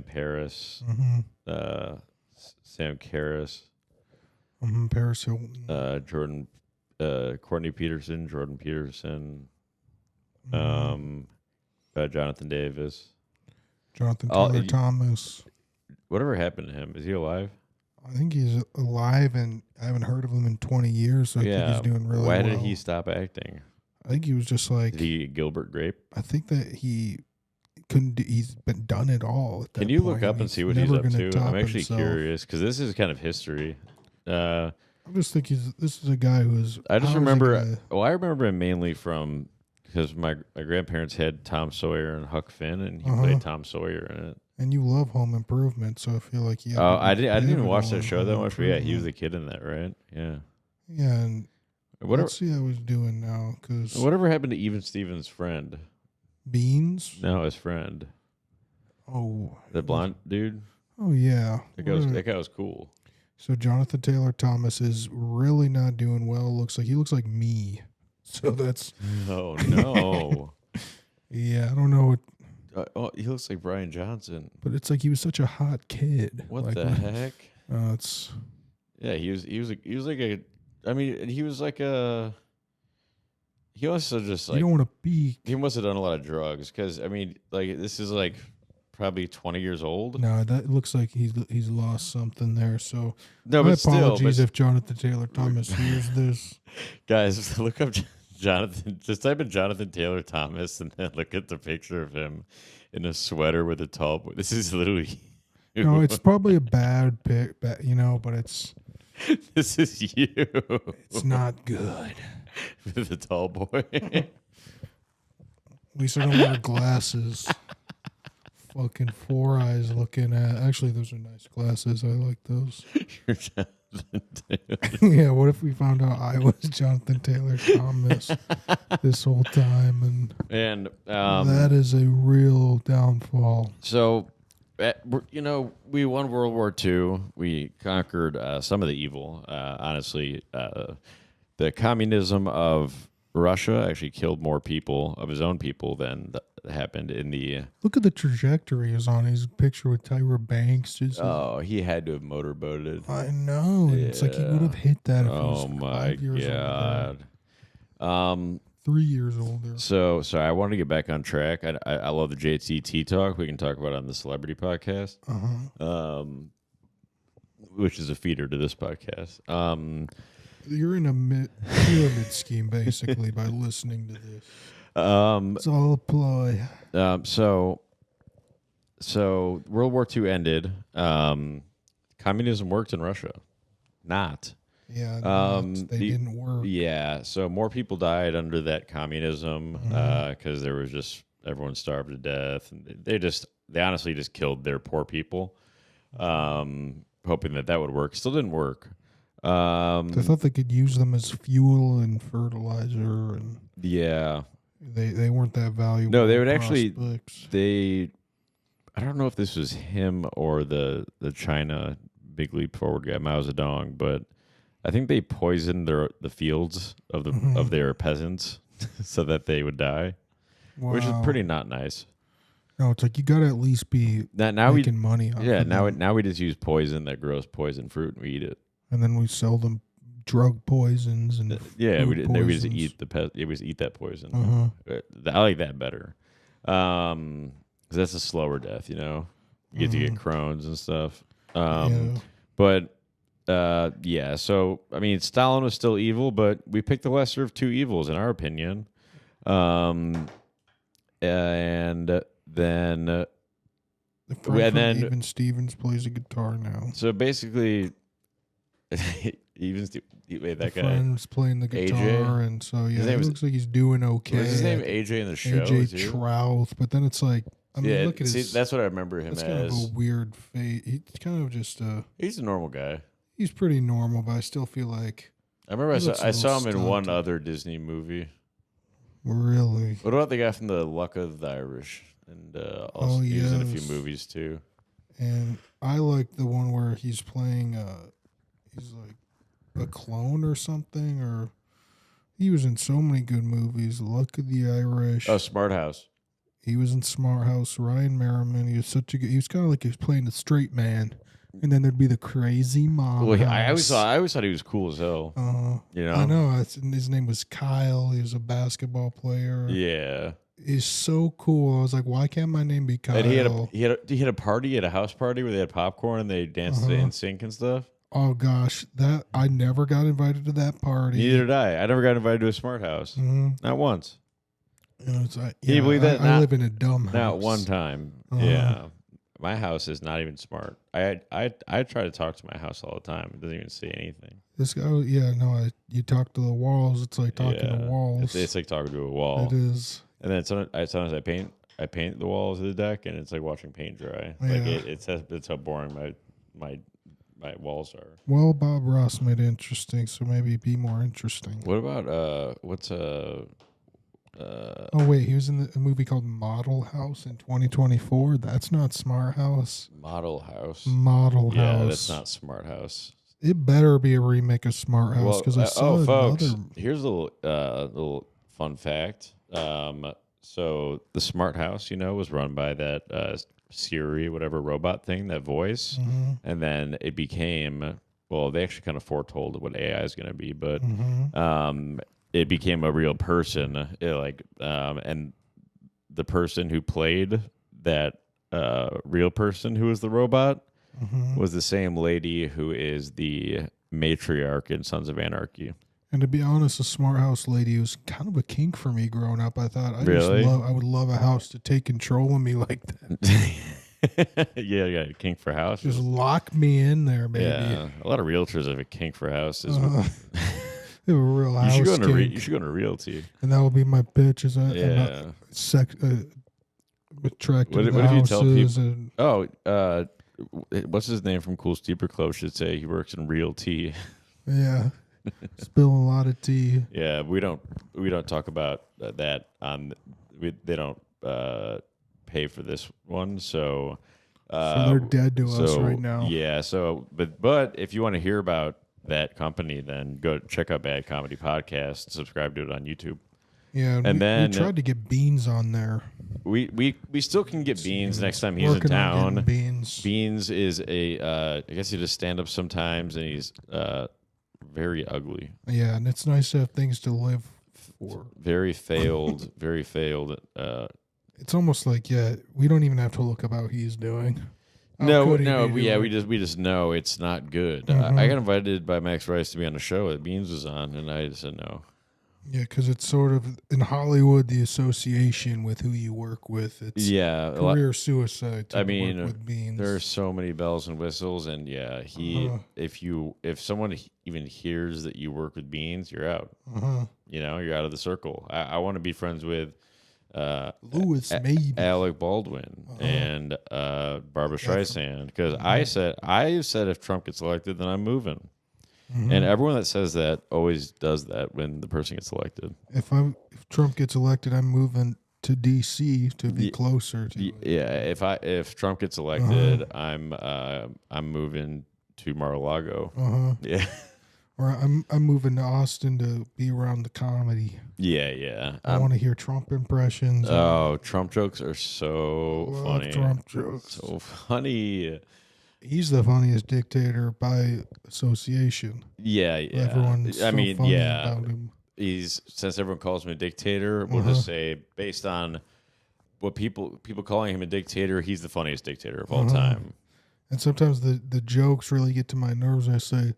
Paris. Sam Karras. Paris Hilton. Courtney Peterson, Jordan Peterson. Jonathan Davis. Jonathan Taylor Thomas. Whatever happened to him? Is he alive? I think he's alive, and I haven't heard of him in 20 years, so I think he's doing really well. Why did he stop acting? I think he was just like... Did he Gilbert Grape? I think that he couldn't... He's been done it all at that Can you point. look up and see what he's up to? I'm actually curious, because this is kind of history. I just think this is a guy who is... I remember him mainly from... Because my grandparents had Tom Sawyer and Huck Finn, and he played Tom Sawyer in it. And you love Home Improvement, so I feel like I didn't even watch that show that much, but yeah, he was the kid in that, right? Yeah. Yeah, and let's see how he's doing now. Cause whatever happened to Even Stevens' friend? Beans? No, his friend. Oh. The blonde dude? Oh, yeah. That guy was cool. So Jonathan Taylor Thomas is really not doing well. He looks like me. So that's... Oh, no. Yeah, I don't know what... he looks like Brian Johnson. But it's like he was such a hot kid. What the heck? It's... Yeah, he was like a... I mean, he was like a... He also just like... You don't want to be... He must have done a lot of drugs because, I mean, like, this is like probably 20 years old. No, that looks like he's lost something there. So no, my but apologies still, if Jonathan Taylor Thomas hears this. Guys, look up Jonathan. Just type in Jonathan Taylor Thomas and then look at the picture of him in a sweater with a tall boy. This is literally... No, it's probably a bad pic, but it's... This is you. It's not good. With a tall boy. At least I don't wear glasses. Fucking 4 eyes looking at... Actually, those are nice glasses. I like those. You're Jonathan Taylor. Yeah, what if we found out I was Jonathan Taylor Thomas this whole time? And that is a real downfall. So... we won World War II. We conquered some of the evil. Honestly, the communism of Russia actually killed more people, of his own people, than happened in the... Look at the trajectory he's on. His picture with Tyra Banks. He had to have motorboated. I know. Yeah. It's like he would have hit that if he was 5 years God. older. 3 years older. So I wanted to get back on track. I love the JTT talk. We can talk about it on the Celebrity Podcast, which is a feeder to this podcast. You're in a pyramid scheme, basically, by listening to this. It's all a ploy. So World War II ended. Communism worked in Russia. Not. Yeah, they didn't work. Yeah, so more people died under that communism because there was just everyone starved to death, and they honestly just killed their poor people, hoping that would work. Still didn't work. They thought they could use them as fuel and fertilizer, and yeah, they weren't that valuable. No, they would actually. I don't know if this was him or the China Big Leap Forward guy, Mao Zedong, but I think they poisoned the fields of their peasants so that they would die, which is pretty not nice. No, it's like you got to at least be making money. Now we just use poison that grows poison fruit and we eat it, and then we sell them drug poisons and we just eat eat that poison. I like that better, because that's a slower death. You get to get Crohn's and stuff. But. So, I mean, Stalin was still evil, but we picked the lesser of two evils, in our opinion. And then... Even Stevens plays a guitar now. So, basically... that guy... Friend's playing the guitar, AJ? And so, yeah, it looks like he's doing okay. Was his name AJ in the show? AJ Trouth, but then it's like... I mean, look at his... that's what I remember him as. That's kind of a weird face. He's kind of just... he's a normal guy. He's pretty normal, but I still feel like... I remember I saw him in one other Disney movie. Really? What about the guy from The Luck of the Irish? And also he was in a few movies, too. And I like the one where he's playing... he's like a clone or something, or... He was in so many good movies. Luck of the Irish. Oh, Smart House. He was in Smart House. Ryan Merriman. He was such a good... He was kind of like he was playing a straight man. And then there'd be the crazy mom. Well, I always thought he was cool as hell. I know. His name was Kyle. He was a basketball player. Yeah, he's so cool. I was like, why can't my name be Kyle? And he had a party at a house party where they had popcorn and they danced in sync and stuff. Oh gosh, that I never got invited to that party. Neither did I. I never got invited to a Smart House. Not once. It's like, Can you believe that? I live in a dumb house. Not one time. Yeah. My house is not even smart. I try to talk to my house all the time. It doesn't even say anything. This guy, you talk to the walls. It's like talking to walls. It's like talking to a wall. It is. And then sometimes I paint the walls of the deck, and it's like watching paint dry. Yeah. Like it's how boring my walls are. Well, Bob Ross made it interesting, so maybe be more interesting. What about Oh wait, he was in a movie called Model House in 2024. That's not Smart House. Model House. Model Yeah, House. that's not Smart House. It better be a remake of Smart House because I saw folks, another. here's a little fun fact. So the Smart House, was run by that Siri, whatever robot thing, that voice, and then it became. Well, they actually kind of foretold what AI is going to be, but it became a real person. And the person who played that real person who was the robot was the same lady who is the matriarch in Sons of Anarchy. And to be honest, the Smart House lady was kind of a kink for me growing up. I thought I would love a house to take control of me like that. yeah, kink for houses. Just lock me in there, baby. Yeah, a lot of realtors have a kink for houses. They have a real house. You should go into realty, and that will be my pitch. Is yeah, attracted to what if you tell people? What's his name from Cool Steeper Club should say he works in realty. Yeah, spill a lot of tea. Yeah, we don't talk about that on. They don't pay for this one, so they're dead to us right now. Yeah, so but if you want to hear about that company, then go check out Bad Comedy Podcast. Subscribe to it on YouTube. Yeah, and we tried to get Beans on there. We still can get Beans next time he's in town. Beans is I guess he does stand up sometimes, and he's very ugly. Yeah, and it's nice to have things to live for. Very failed. It's almost like we don't even have to look up how he's doing. We just know it's not good. I got invited by Max Rice to be on a show that Beans was on, and I said no. Yeah, because it's sort of in Hollywood, the association with who you work with. It's career suicide. To work with Beans. There are so many bells and whistles, and if someone even hears that you work with Beans, you're out. You're out of the circle. I want to be friends with Louis, maybe Alec Baldwin and Barbara Streisand, because I said if Trump gets elected, then I'm moving. And everyone that says that always does that when the person gets elected. If Trump gets elected, I'm moving to D.C. to be closer to. Yeah, if Trump gets elected, I'm moving to Mar-a-Lago. Yeah. Or I'm moving to Austin to be around the comedy. Yeah. I want to hear Trump impressions. Oh, Trump jokes are so funny. Trump jokes. So funny. He's the funniest dictator by association. Yeah. Everyone's funny about him. Since everyone calls him a dictator, we'll just say based on what people calling him a dictator, he's the funniest dictator of all time. And sometimes the jokes really get to my nerves. I say,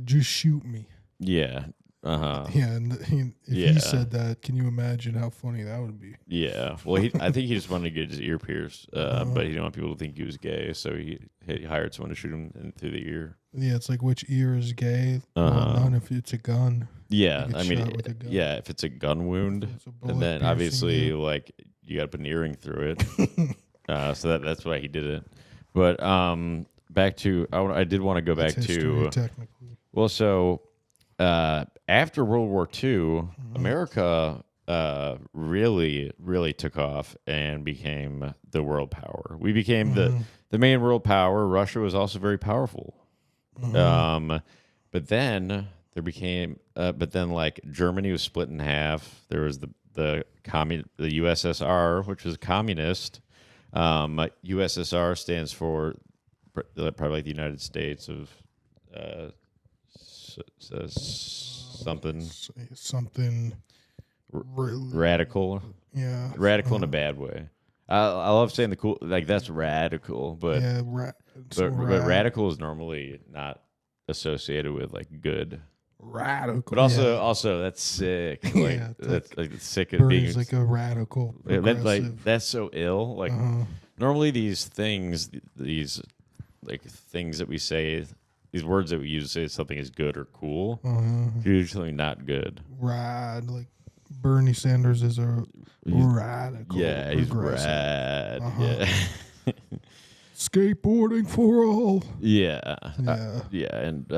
just shoot me. Yeah. Yeah, and if he said that, can you imagine how funny that would be? Yeah. Well, I think he just wanted to get his ear pierced, but he didn't want people to think he was gay, so he hired someone to shoot him through the ear. Yeah, it's like, which ear is gay? Well, none if it's a gun. Yeah, if it's a gun wound, and then obviously, like, you got to put an earring through it. So that's why he did it. But back to, I did want to go back to technically. Well, so after World War II, America really, really took off and became the world power. We became the main world power. Russia was also very powerful. But then like Germany was split in half. There was the USSR, which was communist. USSR stands for probably like the United States of something radical. Yeah, radical in a bad way. I love saying the cool, like, that's radical, but radical is normally not associated with like good. Radical, but also that's sick. Like that's like sick of being like a radical. That's so ill. Like normally these things that we say, these words that we use to say something is good or cool, usually not good. Like Bernie Sanders is a radical. Yeah, he's rad. Yeah. Skateboarding for all. Yeah. And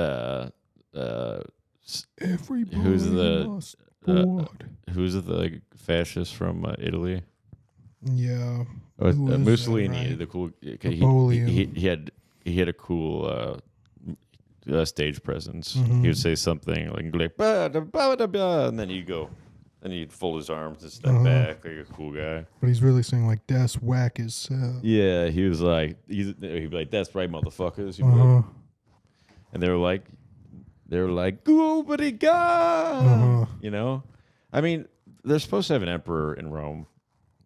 everybody who's the must. What? Who's the like fascist from Italy? Yeah. Mussolini, right? the cool. Napoleon. He had a cool stage presence. Mhm. He would say something like "Bah, da, bah, da, bah," and then he'd go, and he'd fold his arms and step back like a cool guy. But he's really saying like "Das whack is." Yeah, he was like, he'd be like, "That's right, motherfuckers." He'd be like, and they were like, "Goobity ga," you know. I mean, they're supposed to have an emperor in Rome,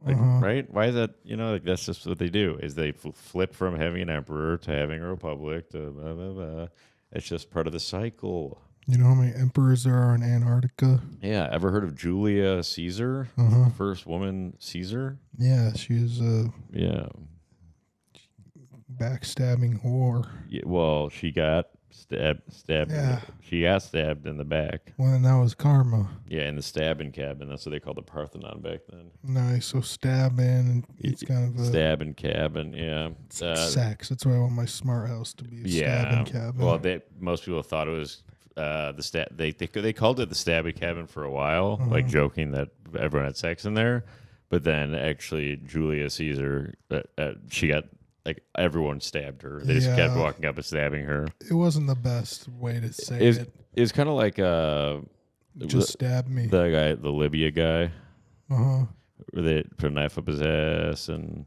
like, right? Why is that? You know, like that's just what they do. Is they flip from having an emperor to having a republic to blah blah blah. It's just part of the cycle. You know how many emperors there are in Antarctica? Yeah, ever heard of Julia Caesar? First woman Caesar? Yeah, she is a backstabbing whore. Yeah, well, she got stabbed. Yeah. She got stabbed in the back. Well, and that was karma. Yeah, in the stabbing cabin. That's what they called the Parthenon back then. Nice. So stabbing, and it's kind of a stabbing cabin. Yeah, sex. That's why I want my smart house to be a stabbing cabin. Well, most people thought it was the stab. They called it the stabbing cabin for a while, like joking that everyone had sex in there. But then actually, Julia Caesar, she got. Like, everyone stabbed her. They just kept walking up and stabbing her. It wasn't the best way to say it. It was kind of like just stab me. The Libya guy. Where they put a knife up his ass, and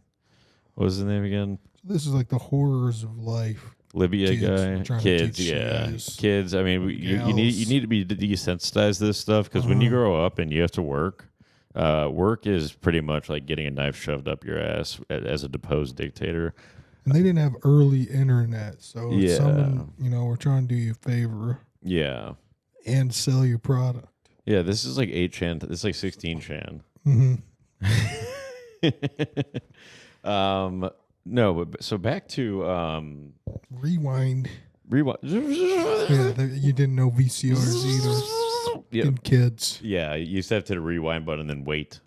what was his name again? So this is like the horrors of life. Libya guy. Kids, kids. I mean, you need to be desensitized to this stuff because when you grow up and you have to work. Work is pretty much like getting a knife shoved up your ass as a deposed dictator. And they didn't have early internet, so it's someone, we're trying to do you a favor. Yeah. And sell your product. Yeah, this is like 8chan. This is like 16chan. No, but so back to rewind. Rewind. Yeah, you didn't know VCRs either. Yep. Kids. Yeah, you used to have to hit a rewind button and then wait.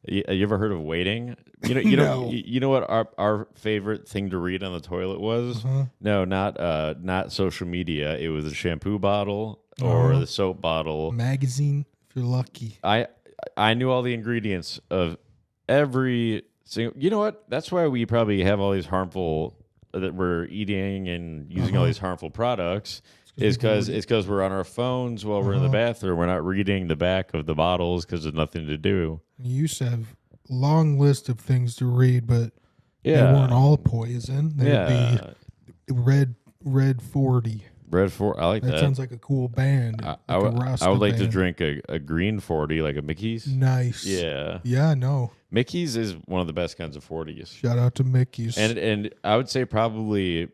You ever heard of waiting? No. You know what our favorite thing to read on the toilet was? No, not social media. It was a shampoo bottle or the soap bottle. Magazine, if you're lucky. I knew all the ingredients of every single. You know what? That's why we probably have all these harmful that we're eating and using all these harmful products. It's because we're on our phones while we're in the bathroom. We're not reading the back of the bottles because there's nothing to do. You used to have a long list of things to read, but they weren't all poison. They'd be Red 40. Red 40, I like that. That sounds like a cool band. I would like to drink a green 40, like a Mickey's. Nice. Yeah. Yeah, no. Mickey's is one of the best kinds of 40s. Shout out to Mickey's. And I would say probably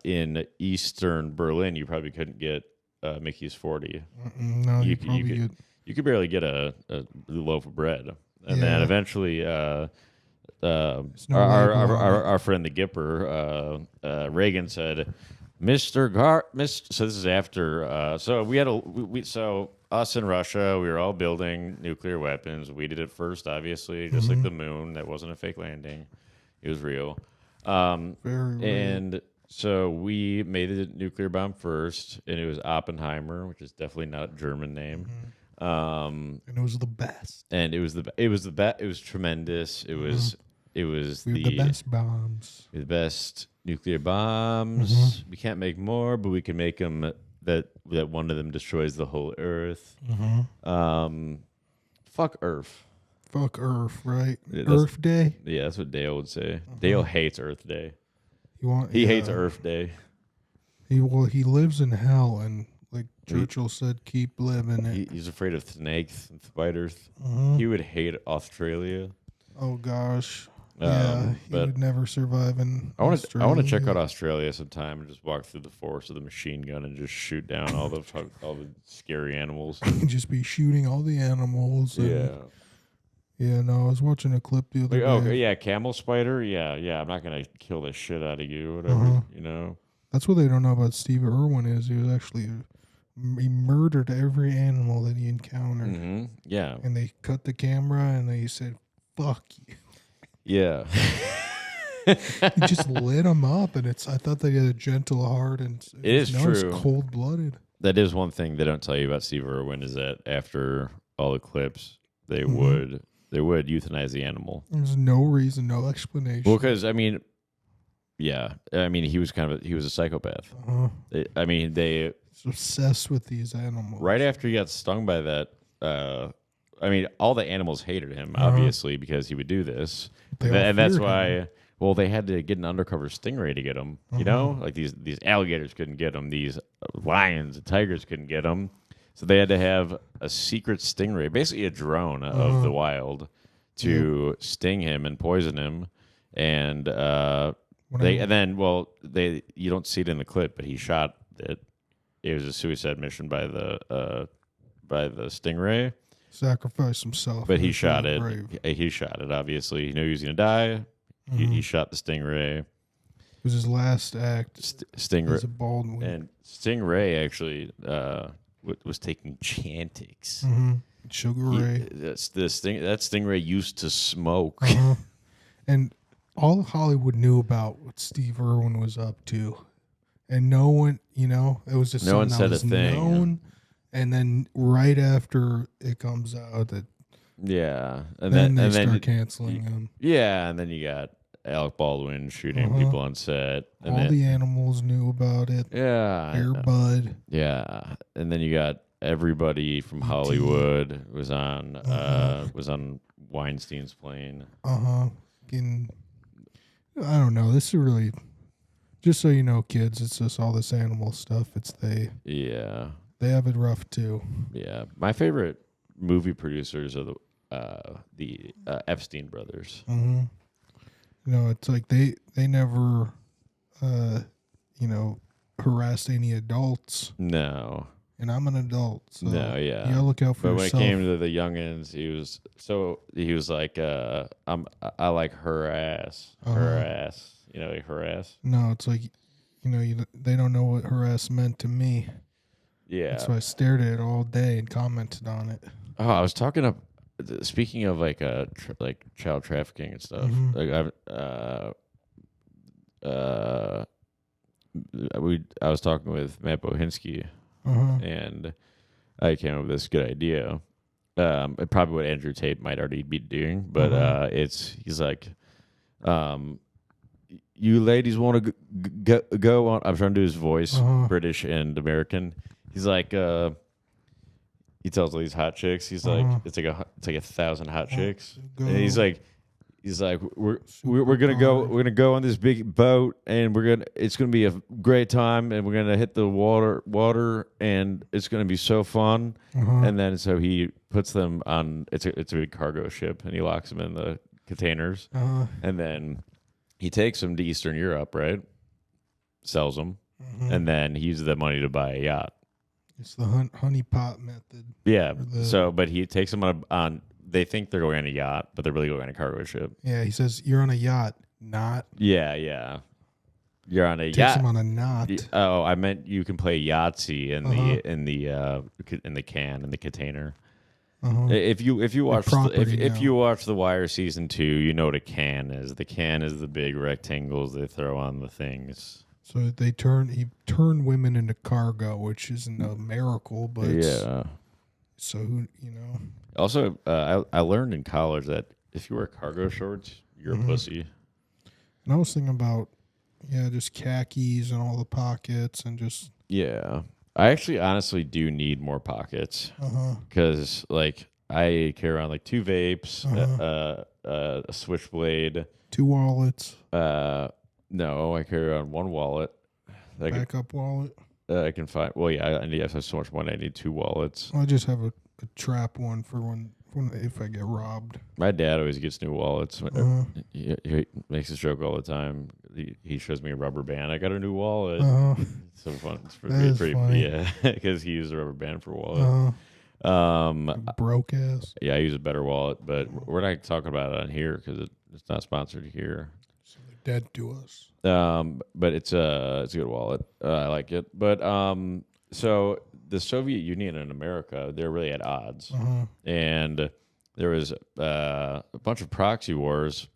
in Eastern Berlin, you probably couldn't get Mickey's 40. No, you could barely get a loaf of bread. And then eventually our friend the Gipper, Reagan said, so this is after, so we had so us and Russia, we were all building nuclear weapons. We did it first, obviously, just like the moon. That wasn't a fake landing. It was real. Very real. And so we made the nuclear bomb first, and it was Oppenheimer, which is definitely not a German name. And it was the best. And it was the best. It was tremendous. It was the best bombs. The best nuclear bombs. We can't make more, but we can make them that one of them destroys the whole Earth. Fuck Earth. Fuck Earth, right? Earth Day? Yeah, that's what Dale would say. Dale hates Earth Day. He hates Earth Day. He lives in hell, and like Churchill said, keep living it. He's afraid of snakes and spiders. He would hate Australia. Oh gosh. Yeah, he would never survive in Australia. I want to check out Australia sometime and just walk through the forest with a machine gun and just shoot down all the scary animals. Just be shooting all the animals. Yeah, no, I was watching a clip the other day. Oh, yeah, camel spider? Yeah, I'm not going to kill the shit out of you, whatever, That's what they don't know about Steve Irwin is he was actually, he murdered every animal that he encountered. Yeah. And they cut the camera and they said, fuck you. Yeah. He just lit him up, and I thought they had a gentle heart, and it is true. It's cold-blooded. that is one thing they don't tell you about Steve Irwin is that after all the clips, they would euthanize the animal. There's no reason, no explanation. Well, because he was he was a psychopath. They obsessed with these animals. Right after he got stung by that, all the animals hated him, obviously, because he would do this. And that's why, they had to get an undercover stingray to get him. You know? Like these alligators couldn't get him. These lions and tigers couldn't get him. So they had to have a secret stingray, basically a drone of the wild, to sting him and poison him. And you don't see it in the clip, but he shot it. It was a suicide mission by the stingray. Sacrificed himself. But he shot it. He shot it, obviously. He knew he was going to die. He shot the stingray. It was his last act. Stingray. As a Baldwin. And Stingray actually was taking Chantix. Sugar Ray. That Stingray used to smoke. And all of Hollywood knew about what Steve Irwin was up to. And no one, it was just no one said a thing. Known. And then right after it comes out that and then they start canceling him. Yeah, and then you got Alec Baldwin shooting people on set. And all the animals knew about it. Yeah. Air Bud. Yeah. And then you got everybody from Hollywood was on Weinstein's plane. I don't know. This is really, just so you know, kids, it's just all this animal stuff. Yeah. They have it rough too. Yeah. My favorite movie producers are the Epstein brothers. It's like they never harassed any adults. No. And I'm an adult. So no, yeah. You gotta look out for yourself. But when it came to the youngins, he was like, I like her ass. Her ass. Her ass. No, it's like, they don't know what her ass meant to me. Yeah. So I stared at it all day and commented on it. Oh, I was talking speaking of child trafficking and stuff. I was talking with Matt Bohinski, and I came up with this good idea. Probably what Andrew Tate might already be doing, but he's like, you ladies want to go on. I'm trying to do his voice, British and American. He's like, he tells all these hot chicks. He's like, it's like 1,000 hot chicks, and he's like, we're gonna go on this big boat, and it's gonna be a great time, and we're gonna hit the water, and it's gonna be so fun. And then so he puts them on. It's a big cargo ship, and he locks them in the containers, and then he takes them to Eastern Europe, right? Sells them, and then he uses that money to buy a yacht. It's the honey pot method. Yeah. But he takes them on. They think they're going on a yacht, but they're really going on a cargo ship. Yeah, he says you're on a yacht, not. Yeah. You're on a yacht. Takes them on a knot. Oh, I meant you can play Yahtzee in the container. If you watch you watch The Wire season 2, you know what a can is. The can is the big rectangles they throw on the things. So he turned women into cargo, which isn't a miracle, but so who Also, I learned in college that if you wear cargo shorts, you're a pussy. And I was thinking about just khakis and all the pockets and just I actually honestly do need more pockets because I carry around 2 vapes, a switchblade, 2 wallets. No, I carry around 1 wallet. Backup wallet. I can find. Well, yeah, I have so much money. I need 2 wallets. I just have a trap one for when if I get robbed. My dad always gets new wallets. He makes this joke all the time. He shows me a rubber band. I got a new wallet. It's so fun. It's pretty funny. Because he used a rubber band for a wallet. Broke ass. Yeah, I use a better wallet, but we're not talking about it on here because it's not sponsored here. So they're dead to us. But it's a good wallet. I like it. But so the Soviet Union and America, they're really at odds, and there was a bunch of proxy wars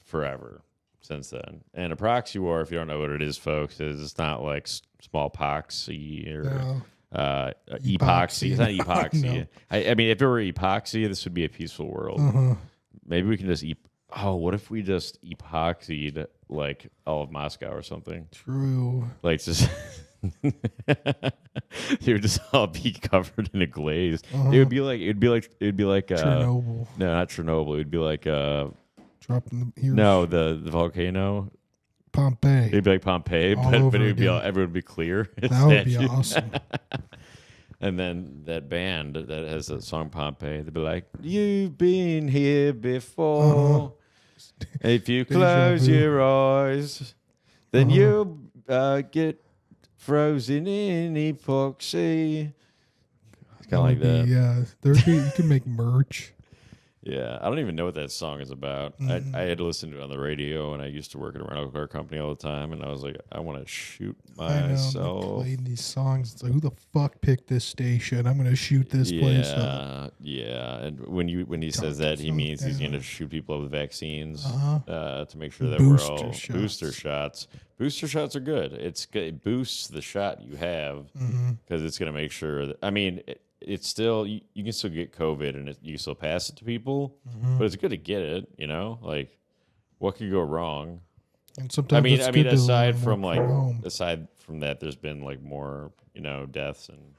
forever since then. And a proxy war, if you don't know what it is, folks, is it's not like smallpox or epoxy. It's not epoxy. No. I mean, if it were epoxy, this would be a peaceful world. Maybe we can just what if we just epoxied like all of Moscow or something? True. Like just it would just all be covered in a glaze. It would be like Chernobyl. No, not Chernobyl. It would be like Dropping the volcano. Pompeii. It'd be like Pompeii, but it would be everyone would be clear. That would be awesome. And then that band that has the song Pompeii, they'd be like, "You've been here before. If you close your eyes, then you'll get frozen in epoxy." It's kind of like that. Yeah, you can make merch. Yeah, I don't even know what that song is about. I had to listen to it on the radio, and I used to work at a rental car company all the time, and I was like, I want to shoot myself. Playing these songs, it's like, who the fuck picked this station? I'm gonna shoot this place up. Yeah, and when he says that, he means he's gonna shoot people with vaccines to make sure that Booster we're all shots. booster shots. Booster shots are good. It boosts the shot you have because it's gonna make sure that. I mean. It's still you can still get COVID and you can still pass it to people, but it's good to get it. You know, like what could go wrong? And sometimes I mean, aside from that, there's been like more deaths and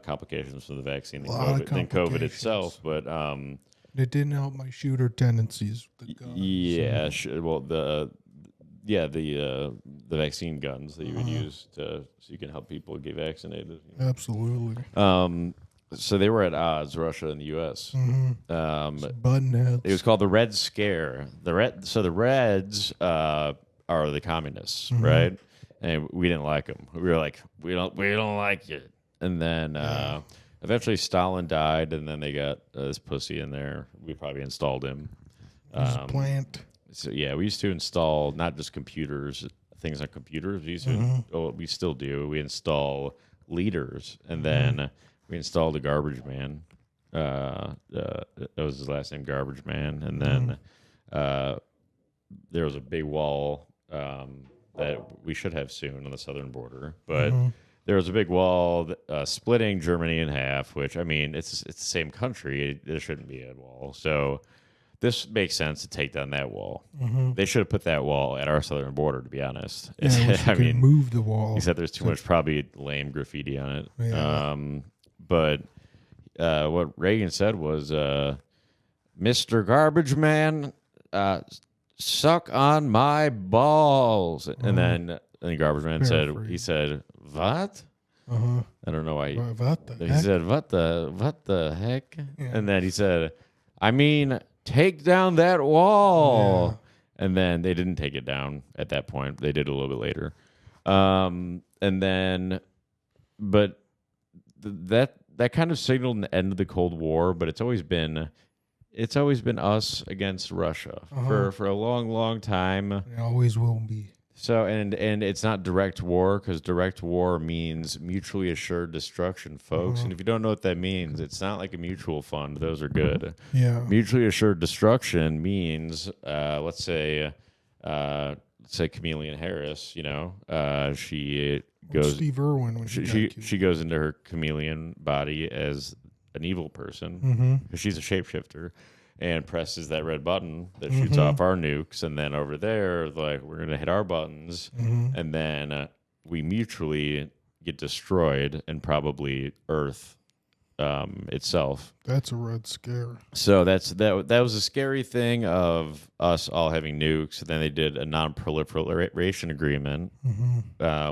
complications from the vaccine than COVID itself. But it didn't help my shooter tendencies. With the guns. Yeah, the vaccine guns that you would use so you can help people get vaccinated. Absolutely. So they were at odds, Russia and the U.S. Buttonheads. It was called the Red Scare. The Reds are the communists, right? And we didn't like them. We were like, we don't like it. And then eventually Stalin died, and then they got this pussy in there. We probably installed him. Plant. So yeah, we used to install not just things on computers. We still do. We install leaders, and then we installed a garbage man. That was his last name, Garbage Man. And then there was a big wall that we should have soon on the southern border, but there was a big wall splitting Germany in half. Which I mean, it's the same country. There shouldn't be a wall. So. This makes sense to take down that wall. They should have put that wall at our southern border, to be honest. Yeah, I mean, move the wall. He said there's too much probably lame graffiti on it. Yeah. But what Reagan said was, Mr. Garbage Man, suck on my balls. And then Garbage Man said, what? I don't know why. What the he heck? said, what the heck? Yeah. And then he said, I mean... take down that wall. Yeah. And then they didn't take it down at that point. They did a little bit later. And then, but that kind of signaled the end of the Cold War, but it's always been us against Russia for a long, long time. It always will be. So, and it's not direct war, because direct war means mutually assured destruction, folks. And if you don't know what that means, it's not like a mutual fund. Those are good. Yeah. Mutually assured destruction means, let's say Chameleon Harris, she goes... Steve Irwin when she goes into her chameleon body as an evil person, because she's a shapeshifter. And presses that red button that shoots off our nukes, and then over there, like, we're gonna hit our buttons, and then we mutually get destroyed, and probably Earth itself. That's a Red Scare. So that was a scary thing of us all having nukes. And then they did a non-proliferation agreement,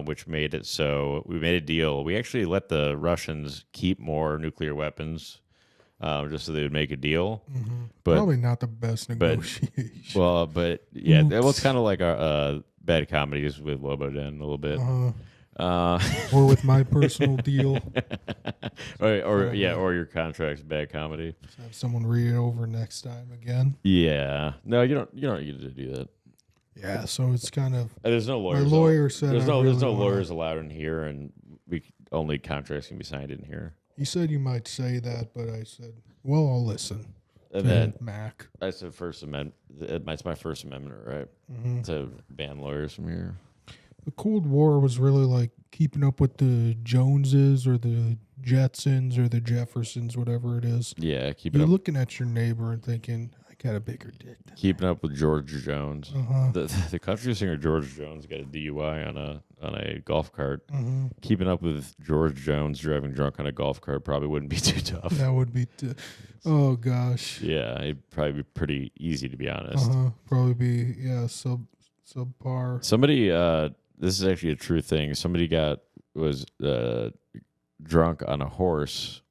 which made it so we made a deal. We actually let the Russians keep more nuclear weapons. Just so they would make a deal, but probably not the best negotiation. But yeah, it was kind of like our bad comedies with Lobo Den a little bit, or with my personal deal, or your contract's bad comedy. Just have someone read it over next time again. Yeah, no, you don't get to do that. Yeah, so it's kind of there's no lawyers. My lawyer said there's no lawyers allowed in here, and only contracts can be signed in here. He said you might say that, but I said, well, I'll listen. And then Mac. I said First Amendment. It's my First Amendment, right? To ban lawyers from here. The Cold War was really like keeping up with the Joneses or the Jetsons or the Jeffersons, whatever it is. Yeah, You're looking at your neighbor and thinking, I got a bigger dick. Keeping up with George Jones. Uh-huh. The country singer George Jones got a DUI on a golf cart. Mm-hmm. Keeping up with George Jones driving drunk on a golf cart probably wouldn't be too tough. That would be, oh gosh. Yeah, it'd probably be pretty easy, to be honest. Probably be, subpar. Somebody, this is actually a true thing. Somebody was drunk on a horse,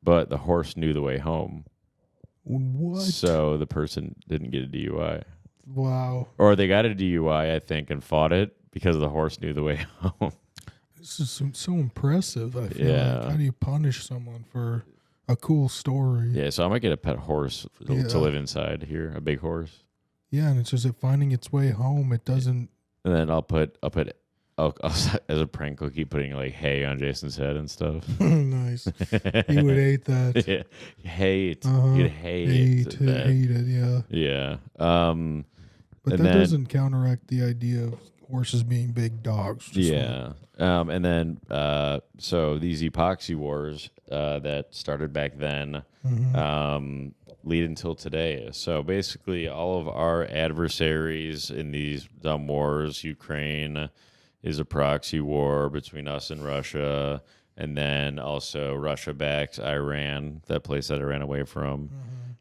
but the horse knew the way home. What? So the person didn't get a DUI. Wow. Or they got a DUI, I think, and fought it because the horse knew the way home. This is so impressive. I feel like. How do you punish someone for a cool story? Yeah, so I might get a pet horse to live inside here, a big horse. Yeah, and it's just finding its way home. It doesn't. And then I'll as a prank, I'll keep putting like hay on Jason's head and stuff. Nice. He would hate that. Yeah. Hate. You'd hate it. Yeah. Yeah. But that doesn't counteract the idea of horses being big dogs. Yeah. And then so these epoxy wars that started back then lead until today. So basically all of our adversaries in these dumb wars, Ukraine is a proxy war between us and Russia. And then also Russia backs Iran, that place that I ran away from.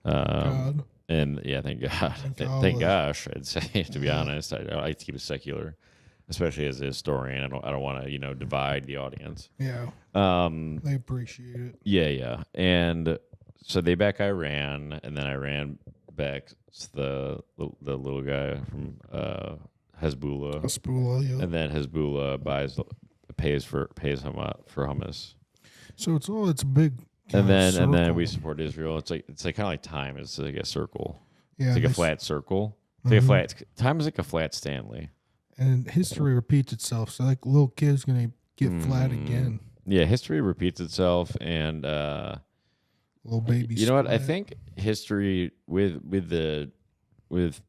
God. And yeah, thank God. Thank gosh, I'd say, to be honest. I like to keep it secular, especially as a historian. I don't want to, divide the audience. Yeah. They appreciate it. Yeah. And so they back Iran, and then Iran backs the little guy from Hezbollah. Yeah. And then Hezbollah pays him for hummus. So it's big. And then we support Israel. It's like kind of like time. It's like a circle. Yeah, it's like a flat circle. It's like a flat. Time is like a flat Stanley. And history repeats itself. So like little kid's gonna get flat again. Yeah, history repeats itself, and little baby. You know what? I think history with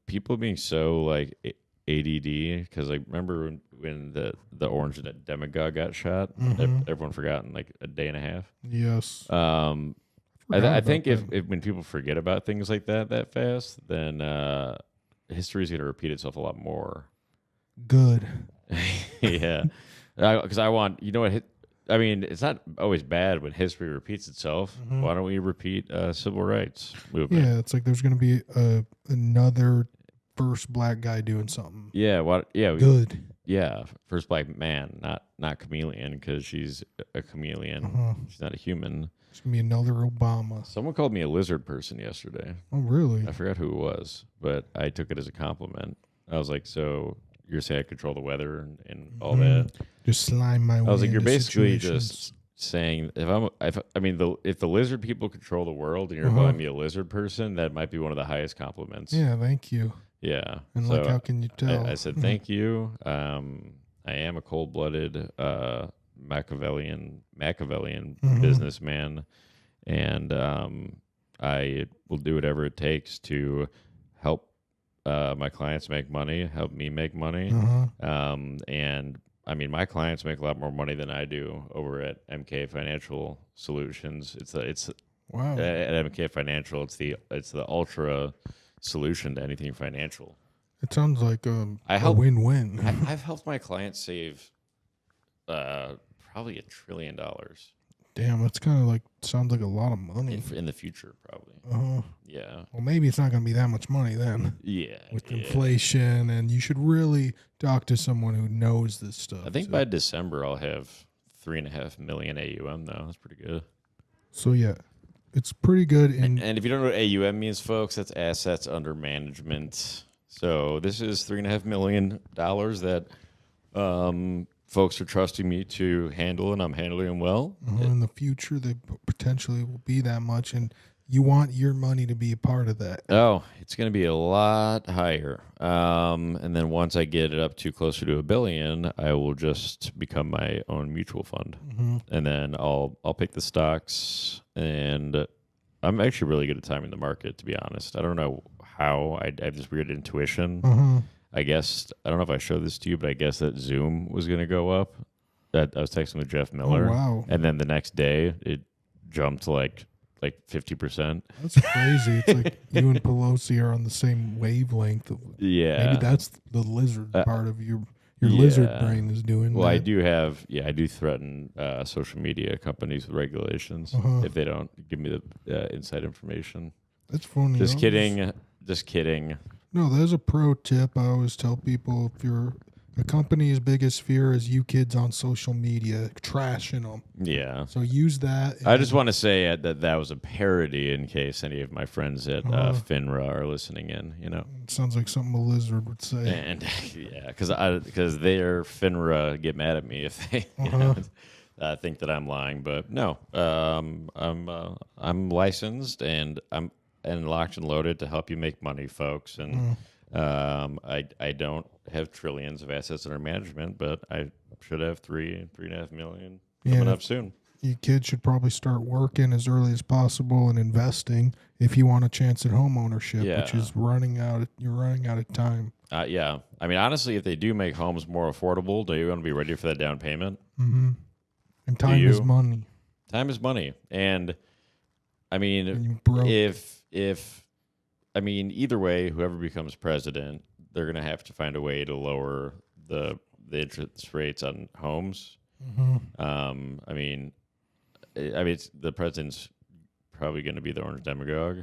people being so like ADD, because like remember when the orange demagogue got shot? Everyone forgot in like a day and a half. Yes. I think if when people forget about things like that fast, then history is going to repeat itself a lot more. Good. Yeah, because I want, I mean, it's not always bad when history repeats itself. Why don't we repeat civil rights movement? Yeah, it's like there's going to be another first black guy doing something. Yeah. What? Yeah. Good. Yeah, first black man, not chameleon, because she's a chameleon. She's not a human. It's gonna be another Obama. Someone called me a lizard person yesterday. Oh, really? I forgot who it was, but I took it as a compliment. I was like, "So you're saying I control the weather and all that?" Just slime my way. I was like, "You're basically situations. just saying if the lizard people control the world, and you're calling me a lizard person, that might be one of the highest compliments." Yeah, thank you. Yeah. And so how can you tell? I said, thank you. I am a cold-blooded Machiavellian businessman, and I will do whatever it takes to help my clients make money, help me make money. And I mean, my clients make a lot more money than I do over at MK Financial Solutions. It's wow. At MK Financial, it's the ultra solution to anything financial. It sounds like a win-win. I've helped my clients save probably $1 trillion. Damn, that's kind of like sounds like a lot of money in the future, probably. Yeah. Well, maybe it's not going to be that much money then. Yeah. With inflation, and you should really talk to someone who knows this stuff. I think by December I'll have 3.5 million AUM though. That's pretty good. So yeah. It's pretty good. And if you don't know what AUM means, folks, that's assets under management. So this is $3.5 million that folks are trusting me to handle, and I'm handling them well. In the future, they potentially will be that much, and you want your money to be a part of that. Oh, it's going to be a lot higher. And then once I get it up to closer to $1 billion, I will just become my own mutual fund. And then I'll pick the stocks, and I'm actually really good at timing the market, to be honest. I don't know how. I have this weird intuition. I guess I don't know if I showed this to you, but I guess that Zoom was going to go up. That I was texting with Jeff Miller, wow. And then the next day it jumped to like 50%. That's crazy. It's like you and Pelosi are on the same wavelength. Yeah, maybe that's the lizard part of your lizard brain is doing. Well, that. I do threaten social media companies with regulations if they don't give me the inside information. That's funny. Just kidding. Just kidding. No, there's a pro tip I always tell people: if you're a company's biggest fear is you kids on social media trashing them. Yeah. So use that. I just want to say that was a parody in case any of my friends at FINRA are listening in. It sounds like something a lizard would say. And yeah, because their FINRA get mad at me if they think that I'm lying. But no, I'm licensed and I'm locked and loaded to help you make money, folks. And I don't have trillions of assets under management, but I should have 3.5 million coming up soon. You kids should probably start working as early as possible and investing if you want a chance at home ownership, which is you're running out of time. Yeah. I mean, honestly, if they do make homes more affordable, do you want to be ready for that down payment? Mm-hmm. And time is money. Time is money. And I mean, either way, whoever becomes president, they're going to have to find a way to lower the interest rates on homes. Mm-hmm. The president's probably going to be the orange demagogue.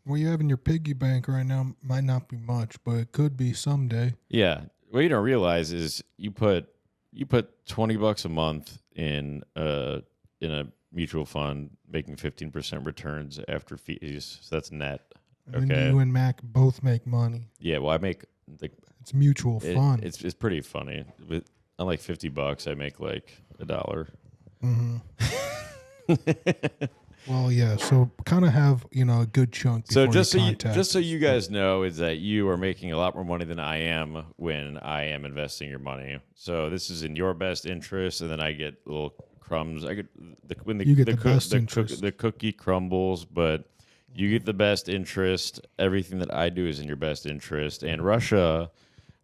What you have in your piggy bank right now might not be much, but it could be someday. Yeah. What you don't realize is you put $20 a month in a mutual fund, making 15% returns after fees. So that's net. And you and Mac both make money. Yeah, well, I make it's mutual fun. It's pretty funny. On like $50, I make like $1. Mm-hmm. Well, yeah. So kind of have a good chunk. So just so you guys know, is that you are making a lot more money than I am when I am investing your money. So this is in your best interest, and then I get little crumbs. I get the cookie crumbles, but you get the best interest. Everything that I do is in your best interest. And Russia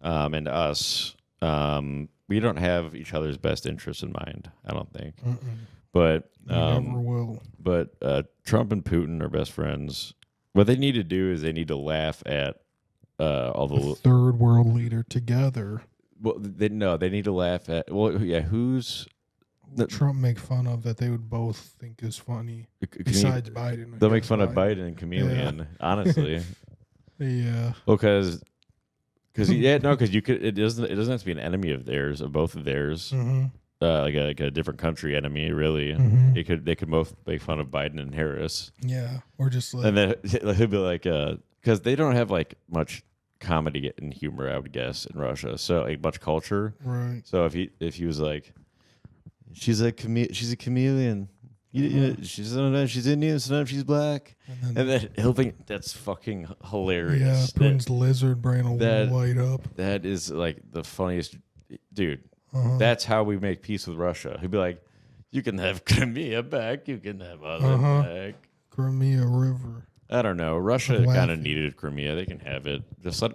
and us, we don't have each other's best interest in mind, I don't think. Mm-mm. But never will. But Trump and Putin are best friends. What they need to do is they need to laugh at all the third world leader together. Well, they need to laugh at. Well, yeah, who's Trump make fun of that they would both think is funny. Besides Biden, they'll make fun of Biden and Chameleon. Yeah. Honestly, yeah. Well, because you could. It doesn't have to be an enemy of theirs, of both of theirs. Mm-hmm. Like a different country enemy, really. Mm-hmm. They could both make fun of Biden and Harris. Yeah, or just like, and then he'll be like, because they don't have like much comedy and humor, I would guess, in Russia. So like much culture, right? So if he was like, she's a chameleon. She's Indian, sometimes she's black, and then he'll think that's fucking hilarious. Yeah, Putin's lizard brain will light up. That is like the funniest, dude. That's how we make peace with Russia. He'd be like, you can have Crimea back. You can have other back. Crimea River. I don't know. Russia kind of needed Crimea. They can have it.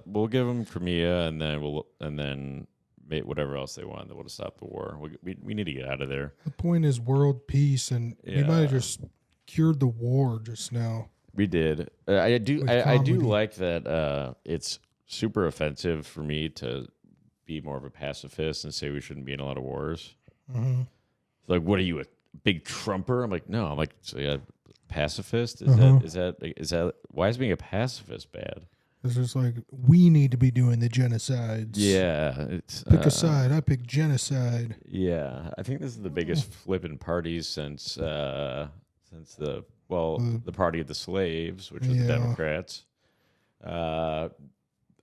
We'll give them Crimea, and then make whatever else they want. That will stop the war. We need to get out of there. The point is world peace, and we might have just cured the war just now. We did. I do like that. It's super offensive for me to be more of a pacifist and say we shouldn't be in a lot of wars. Mm-hmm. Like, what are you, a big Trumper? I'm like, no. I'm like, so yeah, pacifist. Is that why is being a pacifist bad? It's just like we need to be doing the genocides. Yeah, pick a side. I pick genocide. Yeah, I think this is the biggest flip in parties since the party of the slaves, which was the Democrats. I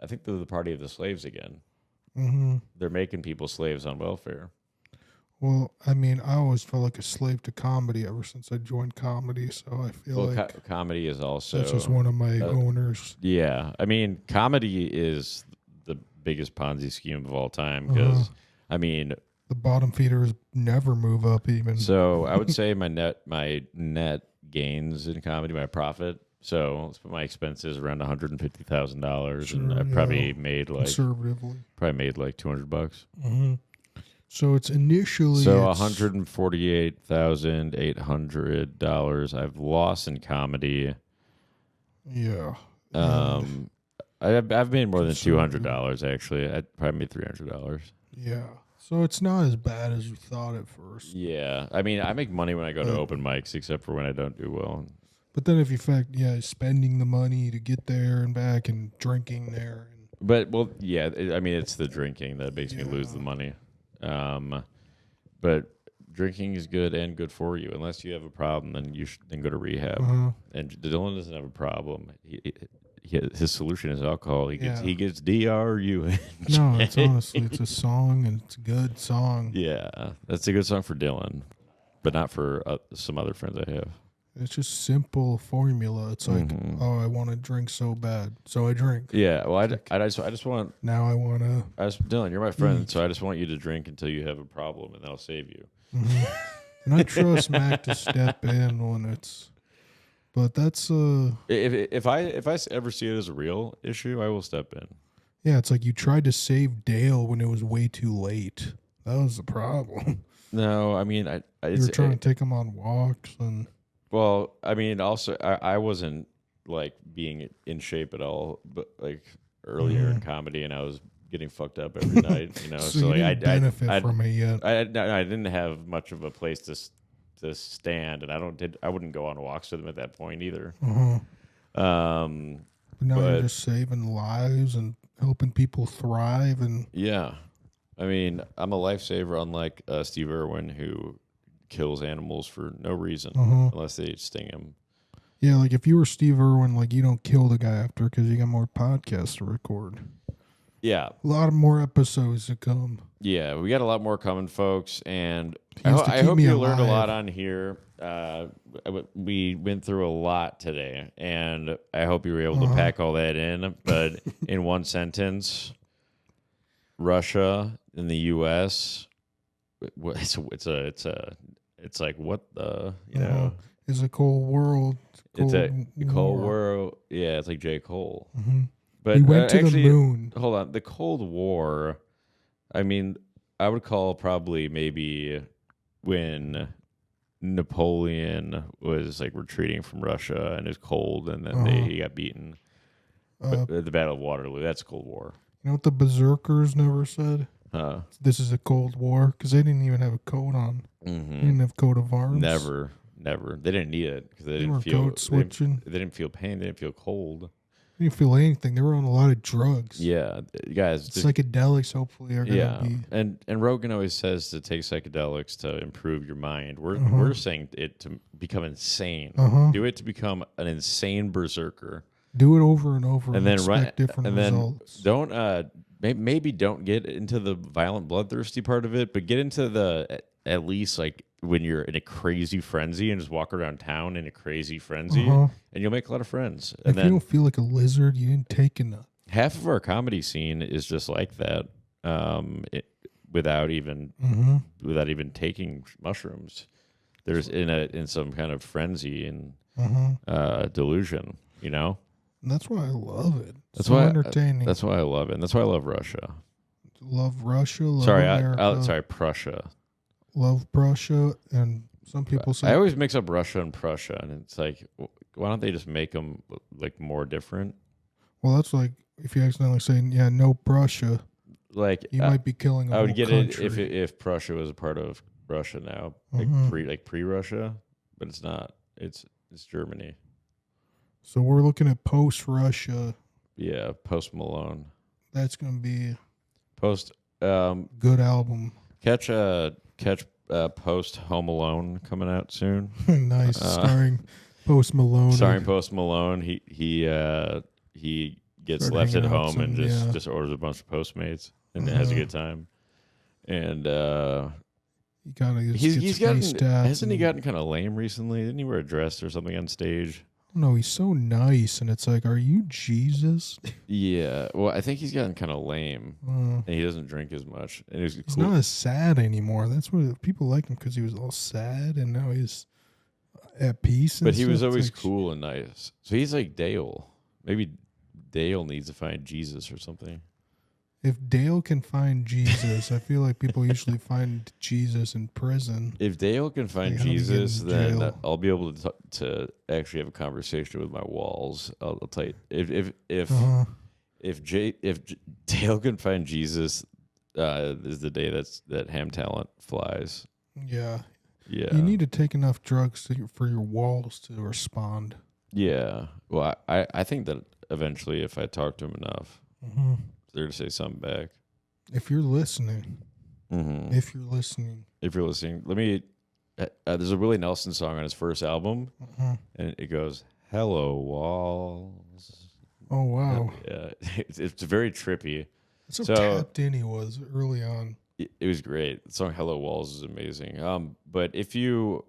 think they're the party of the slaves again. Mm-hmm. They're making people slaves on welfare. Well, I mean, I always felt like a slave to comedy ever since I joined comedy, so I feel like comedy is also... That's just one of my owners. Yeah. I mean, comedy is the biggest Ponzi scheme of all time because, I mean... The bottom feeders never move up even. So I would say my net gains in comedy, my profit, So let's put my expenses around $150,000, Sure, and I yeah. probably made like Conservatively. $200. Mm-hmm. So it's initially $148,800 I've lost in comedy. Yeah. I've made more than $200 actually. I probably made $300. Yeah. So it's not as bad as you thought at first. Yeah, I mean, I make money when I go to open mics, except for when I don't do well. But then if you spending the money to get there and back and drinking there. But I mean, it's the drinking that makes me lose the money. But drinking is good and good for you. Unless you have a problem, then you should then go to rehab. And Dylan doesn't have a problem. His solution is alcohol. He gets DRU. No, it's honestly it's a song and it's a good song. Yeah, that's a good song for Dylan, but not for some other friends I have. It's just simple formula. It's like, I want to drink so bad, so I drink. Yeah, well, I just want. Now I want to. Dylan, you're my friend, so I just want you to drink until you have a problem, and that'll save you. And I trust Mac to step in when it's. But that's if I ever see it as a real issue, I will step in. Yeah, it's like you tried to save Dale when it was way too late. That was the problem. No, I mean you were trying to take him on walks and. Well, I mean, also I wasn't like being in shape at all, but like earlier in comedy, and I was getting fucked up every night. You know, so you didn't benefit from it yet. I didn't have much of a place to stand, and I wouldn't go on walks with him at that point either. But now you're just saving lives and helping people thrive, and yeah, I mean, I'm a lifesaver, unlike Steve Irwin, who kills animals for no reason unless they sting him. Yeah, like if you were Steve Irwin, like you don't kill the guy after because you got more podcasts to record. Yeah, a lot of more episodes to come. Yeah, we got a lot more coming, folks, and I hope you learned a lot on here. We went through a lot today, and I hope you were able to pack all that in. But in one sentence, Russia and the U.S. It's like what the know. It's a cold world. It's a cold world. Yeah, it's like J. Cole. But we went to the moon. Hold on, the Cold War. I mean, I would call probably maybe when Napoleon was like retreating from Russia and it was cold, and then he got beaten. The Battle of Waterloo. That's Cold War. You know what the Berserkers never said? This is a Cold War, because they didn't even have a coat on. They didn't have coat of arms. Never. They didn't need it because they didn't feel switching. They didn't feel pain. They didn't feel cold. They didn't feel anything. They were on a lot of drugs. Yeah, guys. Psychedelics hopefully are gonna be. And Rogan always says to take psychedelics to improve your mind. We're saying it to become insane. Do it to become an insane berserker. Do it over and over, and then expect different results. Then don't maybe don't get into the violent, bloodthirsty part of it, but get into the at least like when you're in a crazy frenzy and just walk around town in a crazy frenzy, and you'll make a lot of friends. And if you don't feel like a lizard, you didn't take enough. Half of our comedy scene is just like that, without even taking mushrooms. There's in some kind of frenzy and delusion, you know. And that's why I love it. That's so why entertaining. That's why I love it. And that's why I love Russia. Love Russia. Love America. Sorry, Prussia. Love Prussia, and some people say I always mix up Russia and Prussia, and it's like, why don't they just make them like more different? Well, that's like if you accidentally say, "Yeah, no Prussia," like you might be killing. I would get country. it if Prussia was a part of Russia now, like pre-Russia, but it's not. It's Germany. So we're looking at post-Russia. Yeah, Post Malone. That's gonna be post. Good album. Catch Post Home Alone coming out soon. Nice, starring Post Malone. Starring Post Malone. He gets left at home and just orders a bunch of Postmates and has a good time. And he's gotten hasn't he gotten kind of lame recently? Didn't he wear a dress or something on stage? No, he's so nice, and it's like, are you Jesus? Yeah, well, I think he's gotten kind of lame, and he doesn't drink as much. And he's not as sad anymore. That's what people like him, because he was all sad, and now he's at peace. But he was always cool and nice. So he's like Dale. Maybe Dale needs to find Jesus or something. If Dale can find Jesus, I feel like people usually find Jesus in prison. If Dale can find Jesus, then I'll be able to actually have a conversation with my walls. I'll tell you, if Dale can find Jesus, is the day that Ham Talent flies. Yeah. Yeah. You need to take enough drugs for your walls to respond. Yeah. Well, I think that eventually, if I talk to him enough, they're going to say something back. If you're listening. If you're listening. Let me... there's a Willie Nelson song on his first album, and it goes, "Hello, walls." Oh, wow. Yeah. It's very trippy. That's how tapped in he was early on. It was great. The song "Hello Walls" is amazing. But if you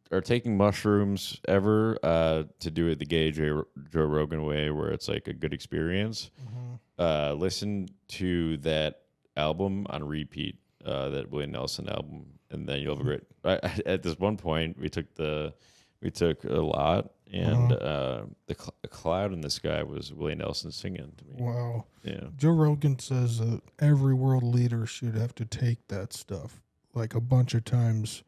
are taking mushrooms ever to do it the gay Joe Rogan way, where it's like a good experience, listen to that album on repeat, that Willie Nelson album, and then you'll have a great. At this one point, we took a lot, and the cloud in the sky was Willie Nelson singing to me. Wow. Yeah. Joe Rogan says that every world leader should have to take that stuff like a bunch of times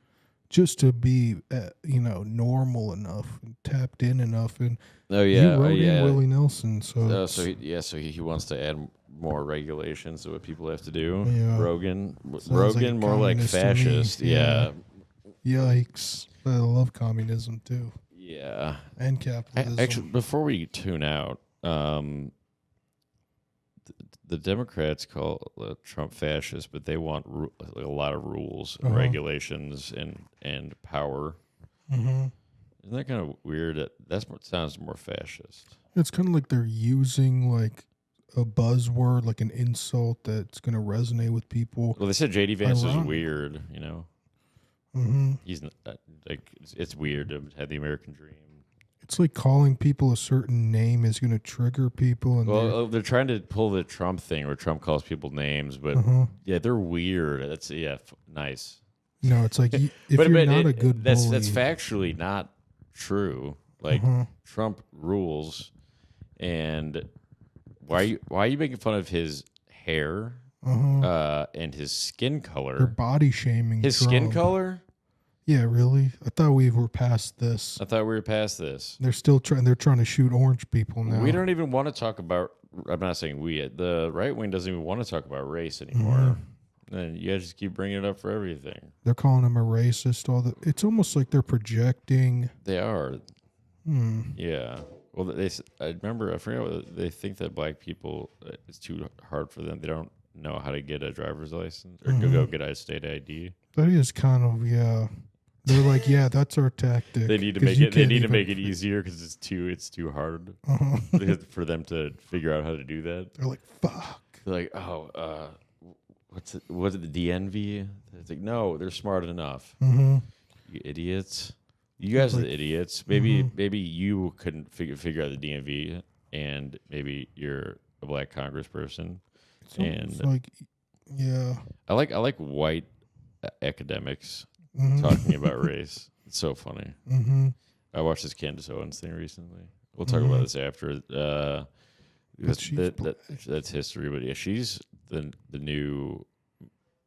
just to be, normal enough and tapped in enough. And you wrote in Willie Nelson, so he wants to add more regulations to what people have to do. Yeah. Rogan like more like fascist. Yeah. Yikes! But I love communism too. Yeah. And capitalism. Actually, before we tune out, the Democrats call Trump fascist, but they want a lot of rules, and regulations, and power. Isn't that kind of weird? That's what sounds more fascist. It's kind of like they're using like a buzzword, like an insult that's going to resonate with people. Well, they said J.D. Vance is weird, He's like it's weird to have the American dream. It's like calling people a certain name is going to trigger people. And they're trying to pull the Trump thing where Trump calls people names, but they're weird. That's nice. No, it's like if you're not a good bully. That's factually not true. Like Trump rules, and why are you making fun of his hair and his skin color? They're body shaming his Trump. Skin color. Yeah, really? I thought we were past this. They're still trying. They're trying to shoot orange people now. We don't even want to talk about. I'm not saying we. The right wing doesn't even want to talk about race anymore. And you guys just keep bringing it up for everything. They're calling him a racist. It's almost like they're projecting. They are. Yeah. Well, I forget what they think that black people. It's too hard for them. They don't know how to get a driver's license or go get a state ID. That is kind of They're like, yeah, that's our tactic. They need to make it. They need to make it easier because it's too hard for them to figure out how to do that. They're like, fuck. They're like, what's it? Was it the DNV? It's like, no, they're smart enough. You idiots. You guys are the idiots. Maybe you couldn't figure out the DMV, and maybe you're a black congressperson. It's like, yeah. I like white academics talking about race. It's so funny. I watched this Candace Owens thing recently. We'll talk about this after. That's history, but yeah, she's the new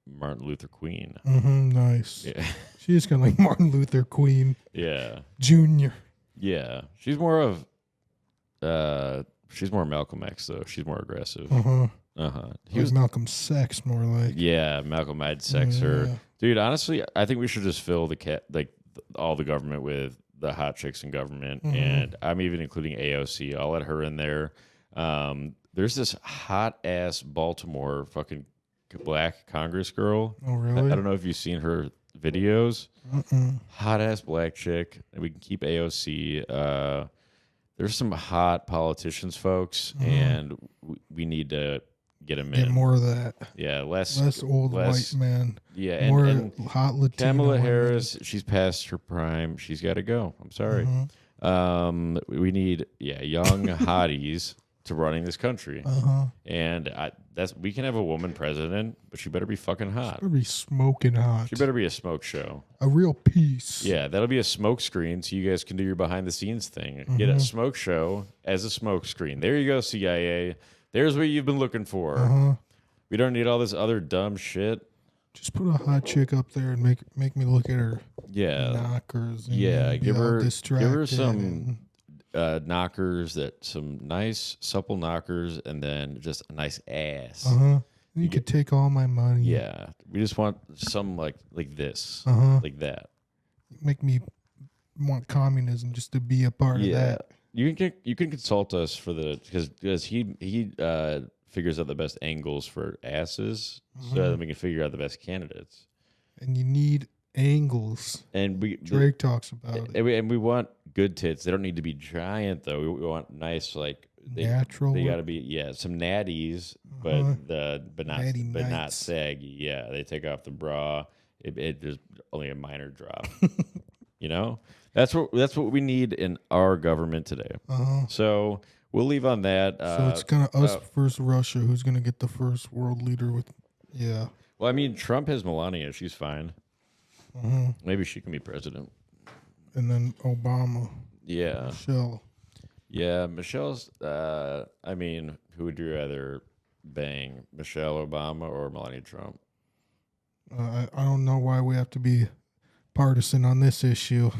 Martin Luther Queen. Nice. Yeah. She's kind of like Martin Luther Queen. Yeah. Junior. Yeah. She's more Malcolm X though. She's more aggressive. He was Malcolm Sex more like. Yeah, Malcolm had sex her. Dude, honestly, I think we should just fill all the government with the hot chicks in government, and I'm even including AOC. I'll let her in there. There's this hot ass Baltimore fucking black Congress girl. Oh, really? I don't know if you've seen her videos. Hot ass black chick. And we can keep AOC. There's some hot politicians, folks, and we need to get them in. More of that. Yeah, less white man. Yeah, more and hot Latino. Kamala Harris, she's past her prime. She's got to go. I'm sorry. We need young hotties to running this country. And we can have a woman president, but she better be fucking hot. She better be smoking hot. She better be a smoke show. A real piece. Yeah, that'll be a smoke screen so you guys can do your behind the scenes thing. Get a smoke show as a smoke screen. There you go, CIA. There's what you've been looking for. We don't need all this other dumb shit. Just put a hot chick up there and make me look at her knockers. And give her some knockers, some nice supple knockers, and then just a nice ass. You could take all my money. Yeah, we just want some like this, like that. Make me want communism just to be a part of that. You can consult us for because he figures out the best angles for asses, so that we can figure out the best candidates. And you need angles. And Drake talks about it. And we want good tits. They don't need to be giant though. We want nice natural. They got to be some natties, but not saggy. Yeah, they take off the bra. There's only a minor drop. You know, that's what we need in our government today. So we'll leave on that. So it's kind of us versus Russia. Who's gonna get the first world leader with? Yeah. Well, I mean, Trump has Melania. She's fine. Maybe she can be president. And then Obama. Yeah. Michelle. Yeah, Michelle's. I mean, who would you rather bang, Michelle Obama or Melania Trump? I don't know why we have to be partisan on this issue.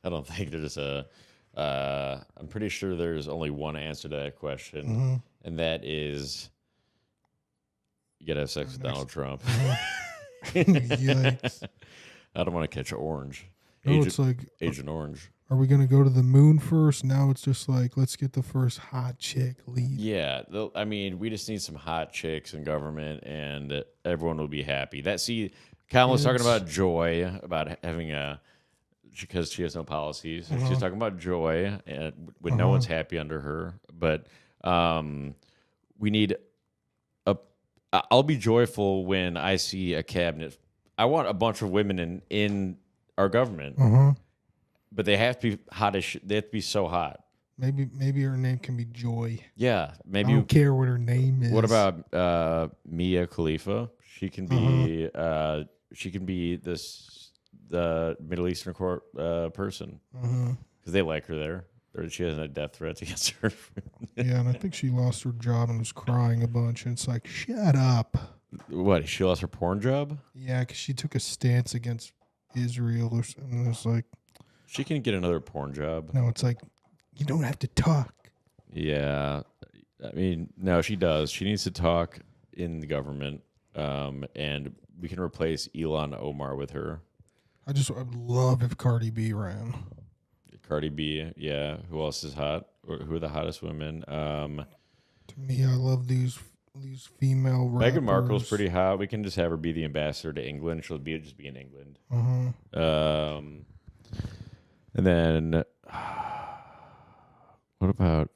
I don't think there's I'm pretty sure there's only one answer to that question, and that is you gotta have sex with Donald Trump. Yikes. I don't want to catch an orange. It's like Agent Orange. Are we going to go to the moon first? Now it's just like, let's get the first hot chick lead. Yeah. I mean, we just need some hot chicks in government, and everyone will be happy. Kamala's talking about joy, about having because she has no policies. She's talking about joy, and when no one's happy under her. But we need I'll be joyful when I see a cabinet. I want a bunch of women in our government, but they have to be hot as they have to be so hot. Maybe her name can be Joy. Yeah, maybe. I don't care what her name is. What about Mia Khalifa? She can be the Middle Eastern person because they like her there. She hasn't had death threats against her. Yeah, and I think she lost her job and was crying a bunch. And it's like, shut up. What? She lost her porn job? Yeah, because she took a stance against Israel or something. It's like, she can get another porn job. No, it's like, you don't have to talk. Yeah, I mean, no, she does. She needs to talk in the government, and we can replace Ilhan Omar with her. I would love if Cardi B ran. Cardi B, yeah. Who else is hot? Who are the hottest women? To me, I love these female rappers. Meghan Markle's pretty hot. We can just have her be the ambassador to England. She'll just be in England. And then what about?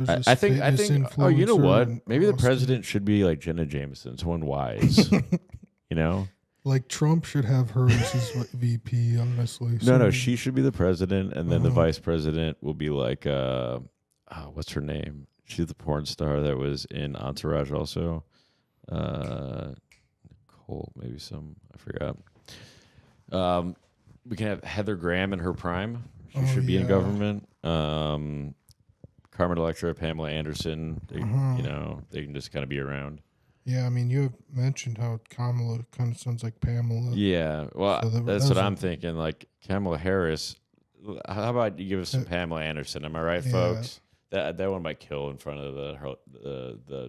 I think. Oh, you know what? Maybe the president should be like Jenna Jameson, someone wise. You know. Like Trump should have her as his VP, honestly. No, she should be the president, and then the vice president will be like, what's her name? She's the porn star that was in Entourage also. Nicole, maybe I forgot. We can have Heather Graham in her prime. She should be in government. Carmen Electra, Pamela Anderson, they can just kind of be around. Yeah, I mean, you have mentioned how Kamala kind of sounds like Pamela. Yeah, well, so that's what I'm thinking. Like Kamala Harris. How about you give us some Pamela Anderson? Am I right, folks? That one might kill in front of the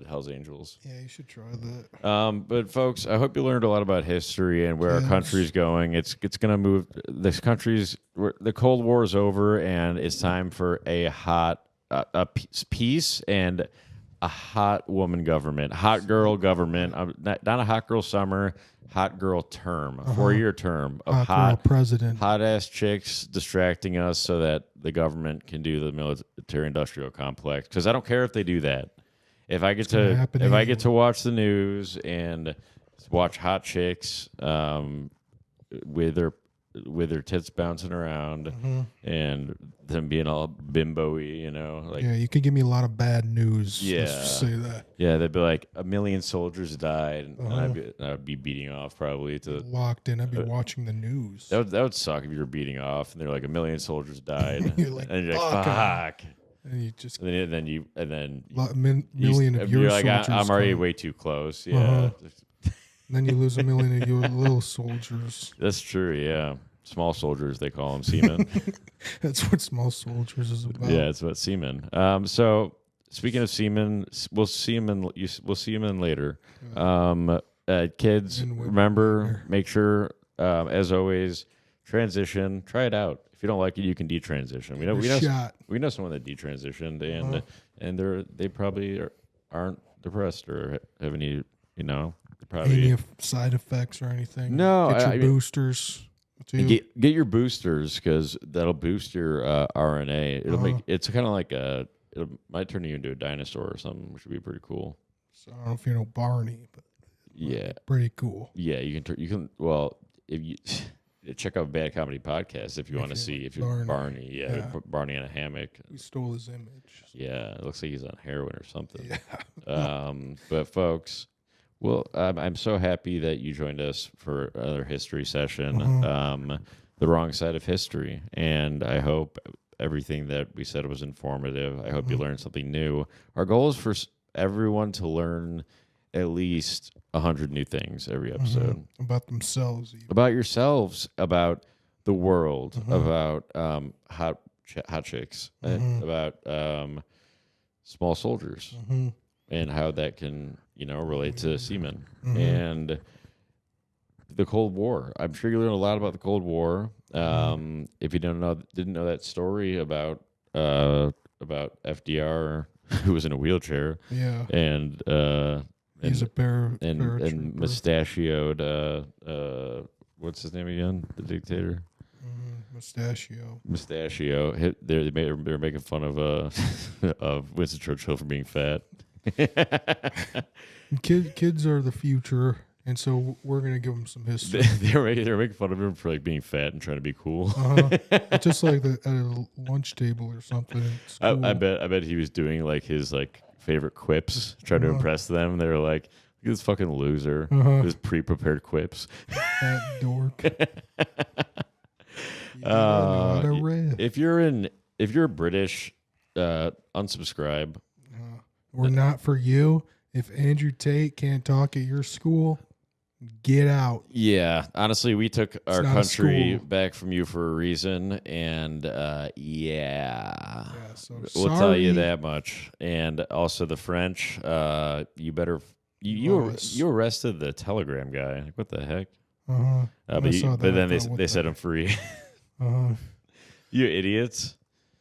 Hells Angels. Yeah, you should try that. But folks, I hope you learned a lot about history and where our country's going. It's gonna move. The Cold War is over, and it's time for a peace and a hot woman government, hot girl government, not a hot girl summer, hot girl term, a 4-year term of hot president, hot ass chicks distracting us so that the government can do the military industrial complex. Because I don't care if they do that. If I get to watch the news and watch hot chicks with their with their tits bouncing around and them being all bimbo-y, you know. Like, yeah, you could give me a lot of bad news. Yeah. Let's just say that. Yeah, they'd be like, 1 million soldiers died, and I'd be beating off probably to locked in. I'd be watching the news. that would suck if you were beating off and they're like 1 million soldiers died. You're like, and you're like, fuck. And you just And then million of your you're like, soldiers. I'm already come. way too close. Yeah. And then you lose 1 million of your little soldiers. That's true, yeah. Small soldiers, they call them seamen. That's what small soldiers is about. Yeah, it's about seamen. So speaking of seamen, we'll see him in later. Kids, remember, make sure, as always, transition. Try it out. If you don't like it, you can detransition. We know someone that detransitioned, and they probably aren't depressed or have any, you know, probably any side effects or anything. No, get your boosters. Get your boosters because that'll boost your RNA. It'll make it's kind of like it might turn you into a dinosaur or something, which would be pretty cool. So I don't know if you know Barney, but yeah, pretty cool. Yeah, you can. Well, if you check out Bad Comedy Podcast if you want to see if you're Barney. Yeah, Barney in a hammock. We stole his image. Yeah, it looks like he's on heroin or something. Yeah. But folks. Well, I'm so happy that you joined us for another history session, the wrong side of history. And I hope everything that we said was informative. I hope you learned something new. Our goal is for everyone to learn at least 100 new things every episode. About themselves. Even. About yourselves, about the world, about hot chicks, about small soldiers. And how that can, you know, relate to seamen and the Cold War. I'm sure you learned a lot about the Cold War. If you didn't know that story about FDR, who was in a wheelchair, and he's and mustachioed. What's his name again? The dictator. Mustachio. They're making fun of of Winston Churchill for being fat. Kids are the future, and so we're gonna give them some history. they're making fun of him for like being fat and trying to be cool. Just like at a lunch table or something. I bet he was doing like his like favorite quips, trying to impress them. They were like, "Look at this fucking loser, his pre-prepared quips." That dork. If you're British, unsubscribe. We're not for you. If Andrew Tate can't talk at your school, get out. Yeah, honestly, we took our country back from you for a reason, and so we'll tell you that much. And also the French, you better you arrested the Telegram guy. Like, what the heck? But then they set him free. You idiots!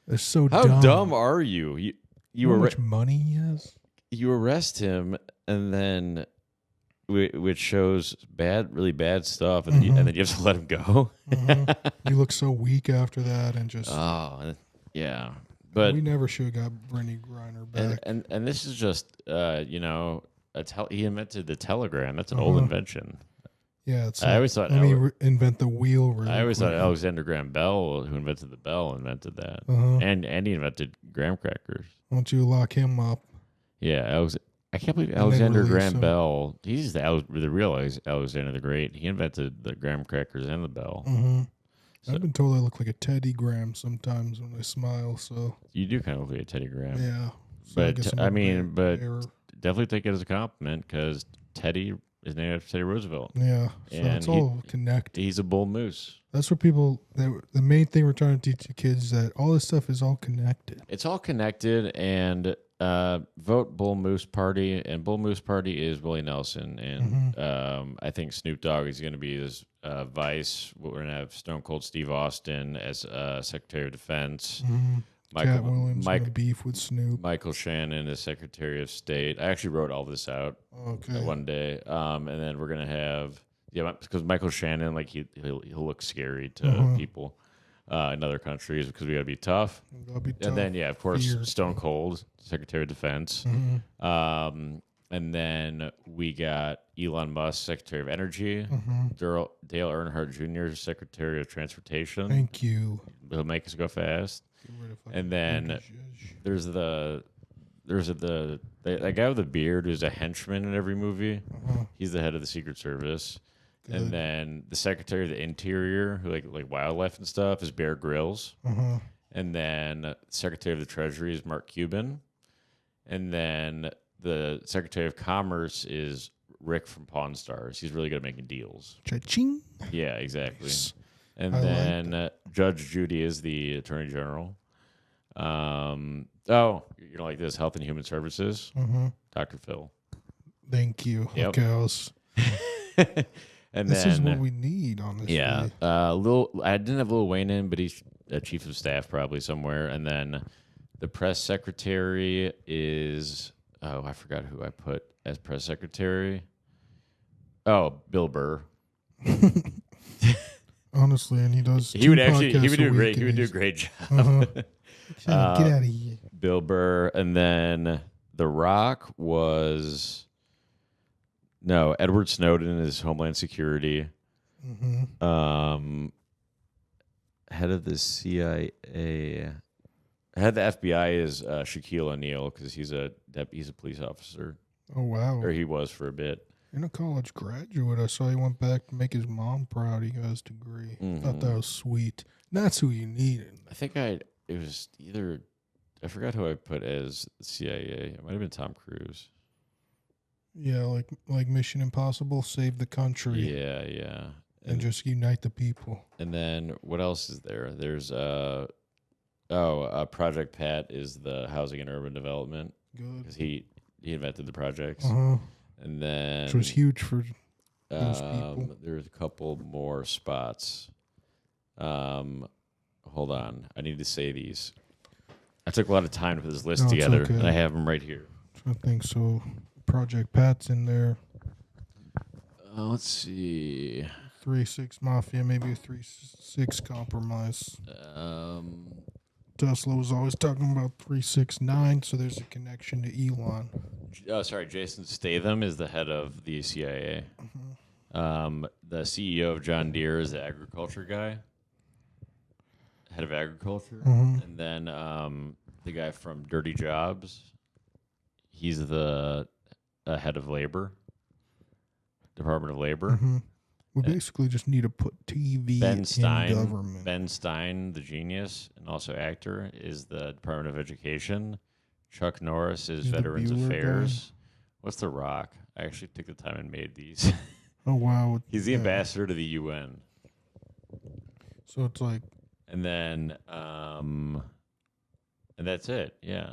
They're so How dumb. dumb are you? You know how much money he has? You arrest him, and then which shows really bad stuff, and then you have to let him go. You look so weak after that, and just yeah. But we never should have got Brittany Griner back. And this is just he invented the telegram. That's an old invention. Yeah, it's. I always thought. Invent the wheel. I always thought Alexander Graham Bell, who invented the bell, invented that, and he invented graham crackers. Why don't you lock him up? Yeah, I can't believe Alexander Graham Bell. He's the real Alexander the Great. He invented the graham crackers and the bell. I've been told I look like a Teddy Graham sometimes when I smile. So you do kind of look like a Teddy Graham. Yeah, so but definitely take it as a compliment because Teddy is named after Teddy Roosevelt. Yeah, so and it's all connected. He's a bull moose. That's what the main thing we're trying to teach the kids is that all this stuff is all connected. It's all connected, and vote Bull Moose Party. And Bull Moose Party is Willie Nelson. And I think Snoop Dogg is going to be his vice. We're going to have Stone Cold Steve Austin as Secretary of Defense. Cat Williams beef with Snoop. Michael Shannon as Secretary of State. I actually wrote all this out one day. And then we're going to have, because Michael Shannon, like he'll look scary to people in other countries because we got to be tough. And then, of course, Stone Cold, Secretary of Defense. And And then we got Elon Musk, Secretary of Energy. Dale Earnhardt Jr., Secretary of Transportation. Thank you. He'll make us go fast. And then there's that guy with the beard who's a henchman in every movie. He's the head of the Secret Service. Good. And then the Secretary of the Interior, who like wildlife and stuff, is Bear Grylls. And then Secretary of the Treasury is Mark Cuban. And then the Secretary of Commerce is Rick from Pawn Stars. He's really good at making deals. Cha-ching. Yeah, exactly. Nice. And then Judge Judy is the Attorney General. You know, like this, Health and Human Services. Dr. Phil. Thank you. Yep. Okay, and this is what we need on this. Yeah. I didn't have Lil Wayne in, but he's a chief of staff probably somewhere. And then the press secretary is, I forgot who I put as press secretary. Oh, Bill Burr. Honestly, and he does. He would do great. He would do a great job. Get out of here. Bill Burr, and then The Rock was Edward Snowden is Homeland Security. Head of the CIA, head of the FBI is Shaquille O'Neal because he's a police officer. Oh wow! Or he was for a bit. And a college graduate. I saw he went back to make his mom proud. He got his degree. Thought that was sweet. That's who you needed. I think it was either, I forgot who I put as the CIA. It might have been Tom Cruise. Yeah, like Mission Impossible, save the country. Yeah. And just unite the people. And then what else is there? There's Project Pat is the housing and urban development. Good. Because he invented the projects. And then, which was huge for those people. There's a couple more spots. Hold on, I need to say these. I took a lot of time to put this list together, and I have them right here. I think so. Project Pat's in there. Let's see. 3-6 Mafia, maybe a 3-6 compromise. Tesla was always talking about 369, so there's a connection to Elon. Jason Statham is the head of the CIA. The CEO of John Deere is the agriculture guy, head of agriculture. And then the guy from Dirty Jobs, he's the head of labor, Department of Labor. We basically just need to put TV in government. Ben Stein, the genius and also actor, is the Department of Education. Chuck Norris is Veterans Affairs. What's The Rock? I actually took the time and made these. Oh, wow. He's the ambassador to the UN. So it's like... And then... and that's it, yeah.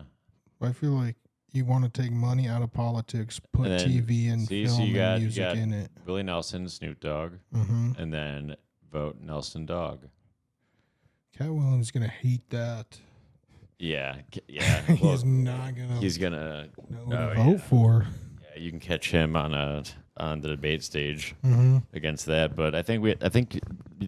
I feel like you want to take money out of politics, put TV and film and music in it. Willie Nelson, Snoop Dogg, and then vote Nelson Dogg. Cat Williams going to hate that. Yeah. Well, he's gonna vote for. Yeah, you can catch him on the debate stage against that, but I think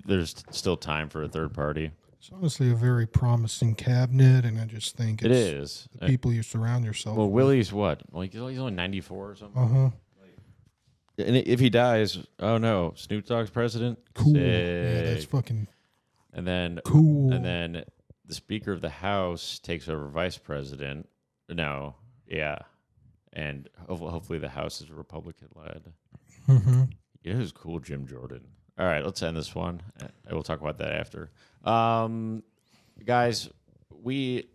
there's still time for a third party. It's honestly a very promising cabinet, and I just think it is the people you surround yourself. Well, Willie's what? Like he's only 94 or something. And if he dies, oh no, Snoop Dogg's president. Cool. Sick. Yeah, that's fucking. And then cool. And then the Speaker of the House takes over Vice President. No, yeah, and hopefully the House is Republican led. It was cool, Jim Jordan. All right, let's end this one. We'll talk about that after. Guys, we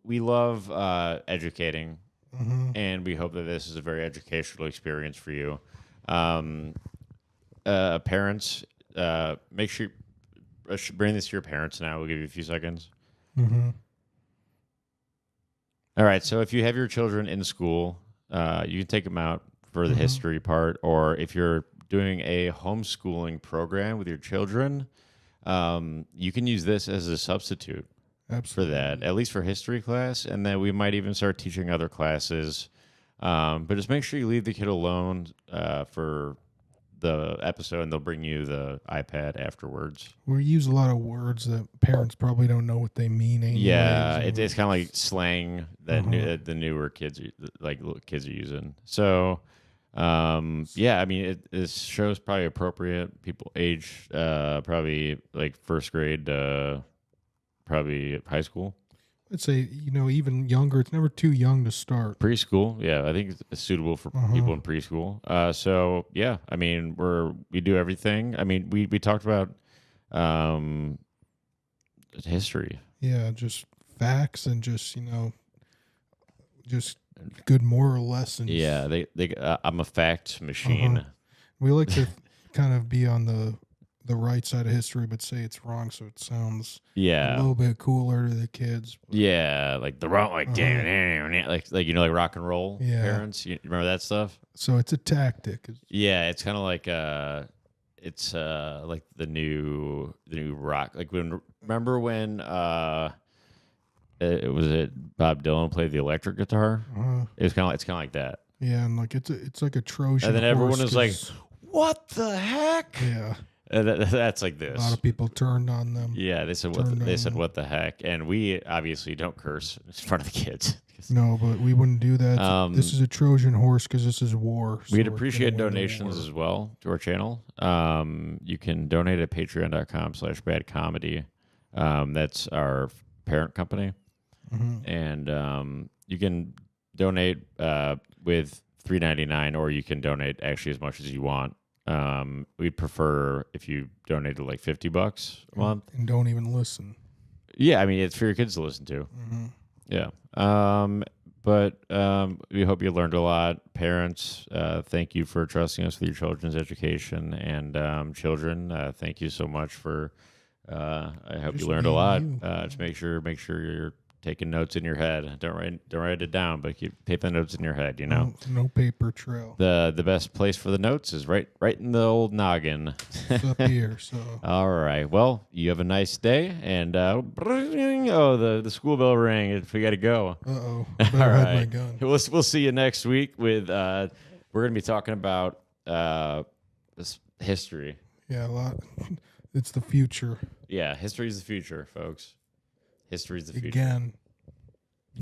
love educating, and we hope that this is a very educational experience for you. Parents, make sure you bring this to your parents now. We'll give you a few seconds. All right, so if you have your children in school, you can take them out for the history part, or if you're doing a homeschooling program with your children, you can use this as a substitute for that, at least for history class, and then we might even start teaching other classes. But just make sure you leave the kid alone for the episode, and they'll bring you the iPad afterwards. We use a lot of words that parents probably don't know what they mean. Anyways. Yeah, it's kind of like slang that the newer kids kids are using. So, yeah, I mean, this show's probably appropriate. People age probably like first grade, probably high school. I'd say, even younger. It's never too young to start. Preschool, yeah, I think it's suitable for people in preschool. So yeah, I mean, we do everything. I mean, we talked about history. Yeah, just facts and just good moral lessons. Yeah, I'm a fact machine. We like to kind of be on the right side of history, but say it's wrong, so it sounds a little bit cooler to the kids. Yeah, like the wrong, like like rock and roll parents. You remember that stuff? So it's a tactic. Yeah, it's kind of like it's like the new rock. Like remember when it was Bob Dylan played the electric guitar? It's kind of like that. Yeah, and like it's like a Trojan. And then everyone is like, "What the heck?" Yeah. That's like this. A lot of people turned on them. Yeah, they said what the heck, and we obviously don't curse in front of the kids. No, but we wouldn't do that. This is a Trojan horse because this is war. We'd appreciate donations as well to our channel. You can donate at patreon.com/badcomedy. That's our parent company, and you can donate with $3.99, or you can donate actually as much as you want. We'd prefer if you donated like $50 a month and don't even listen. Yeah, I mean, it's for your kids to listen to. Yeah. But we hope you learned a lot. Parents, thank you for trusting us with your children's education, and children, thank you so much for. I hope you learned a lot. Just make sure you're taking notes in your head. Don't write it down, but keep the notes in your head. No paper trail. The best place for the notes is right in the old noggin. It's up here. So all right. Well, you have a nice day, and the school bell rang. We got to go. All right. My gun. We'll see you next week with. We're gonna be talking about this history. Yeah, a lot. It's the future. Yeah, history is the future, folks. History is the future. Again.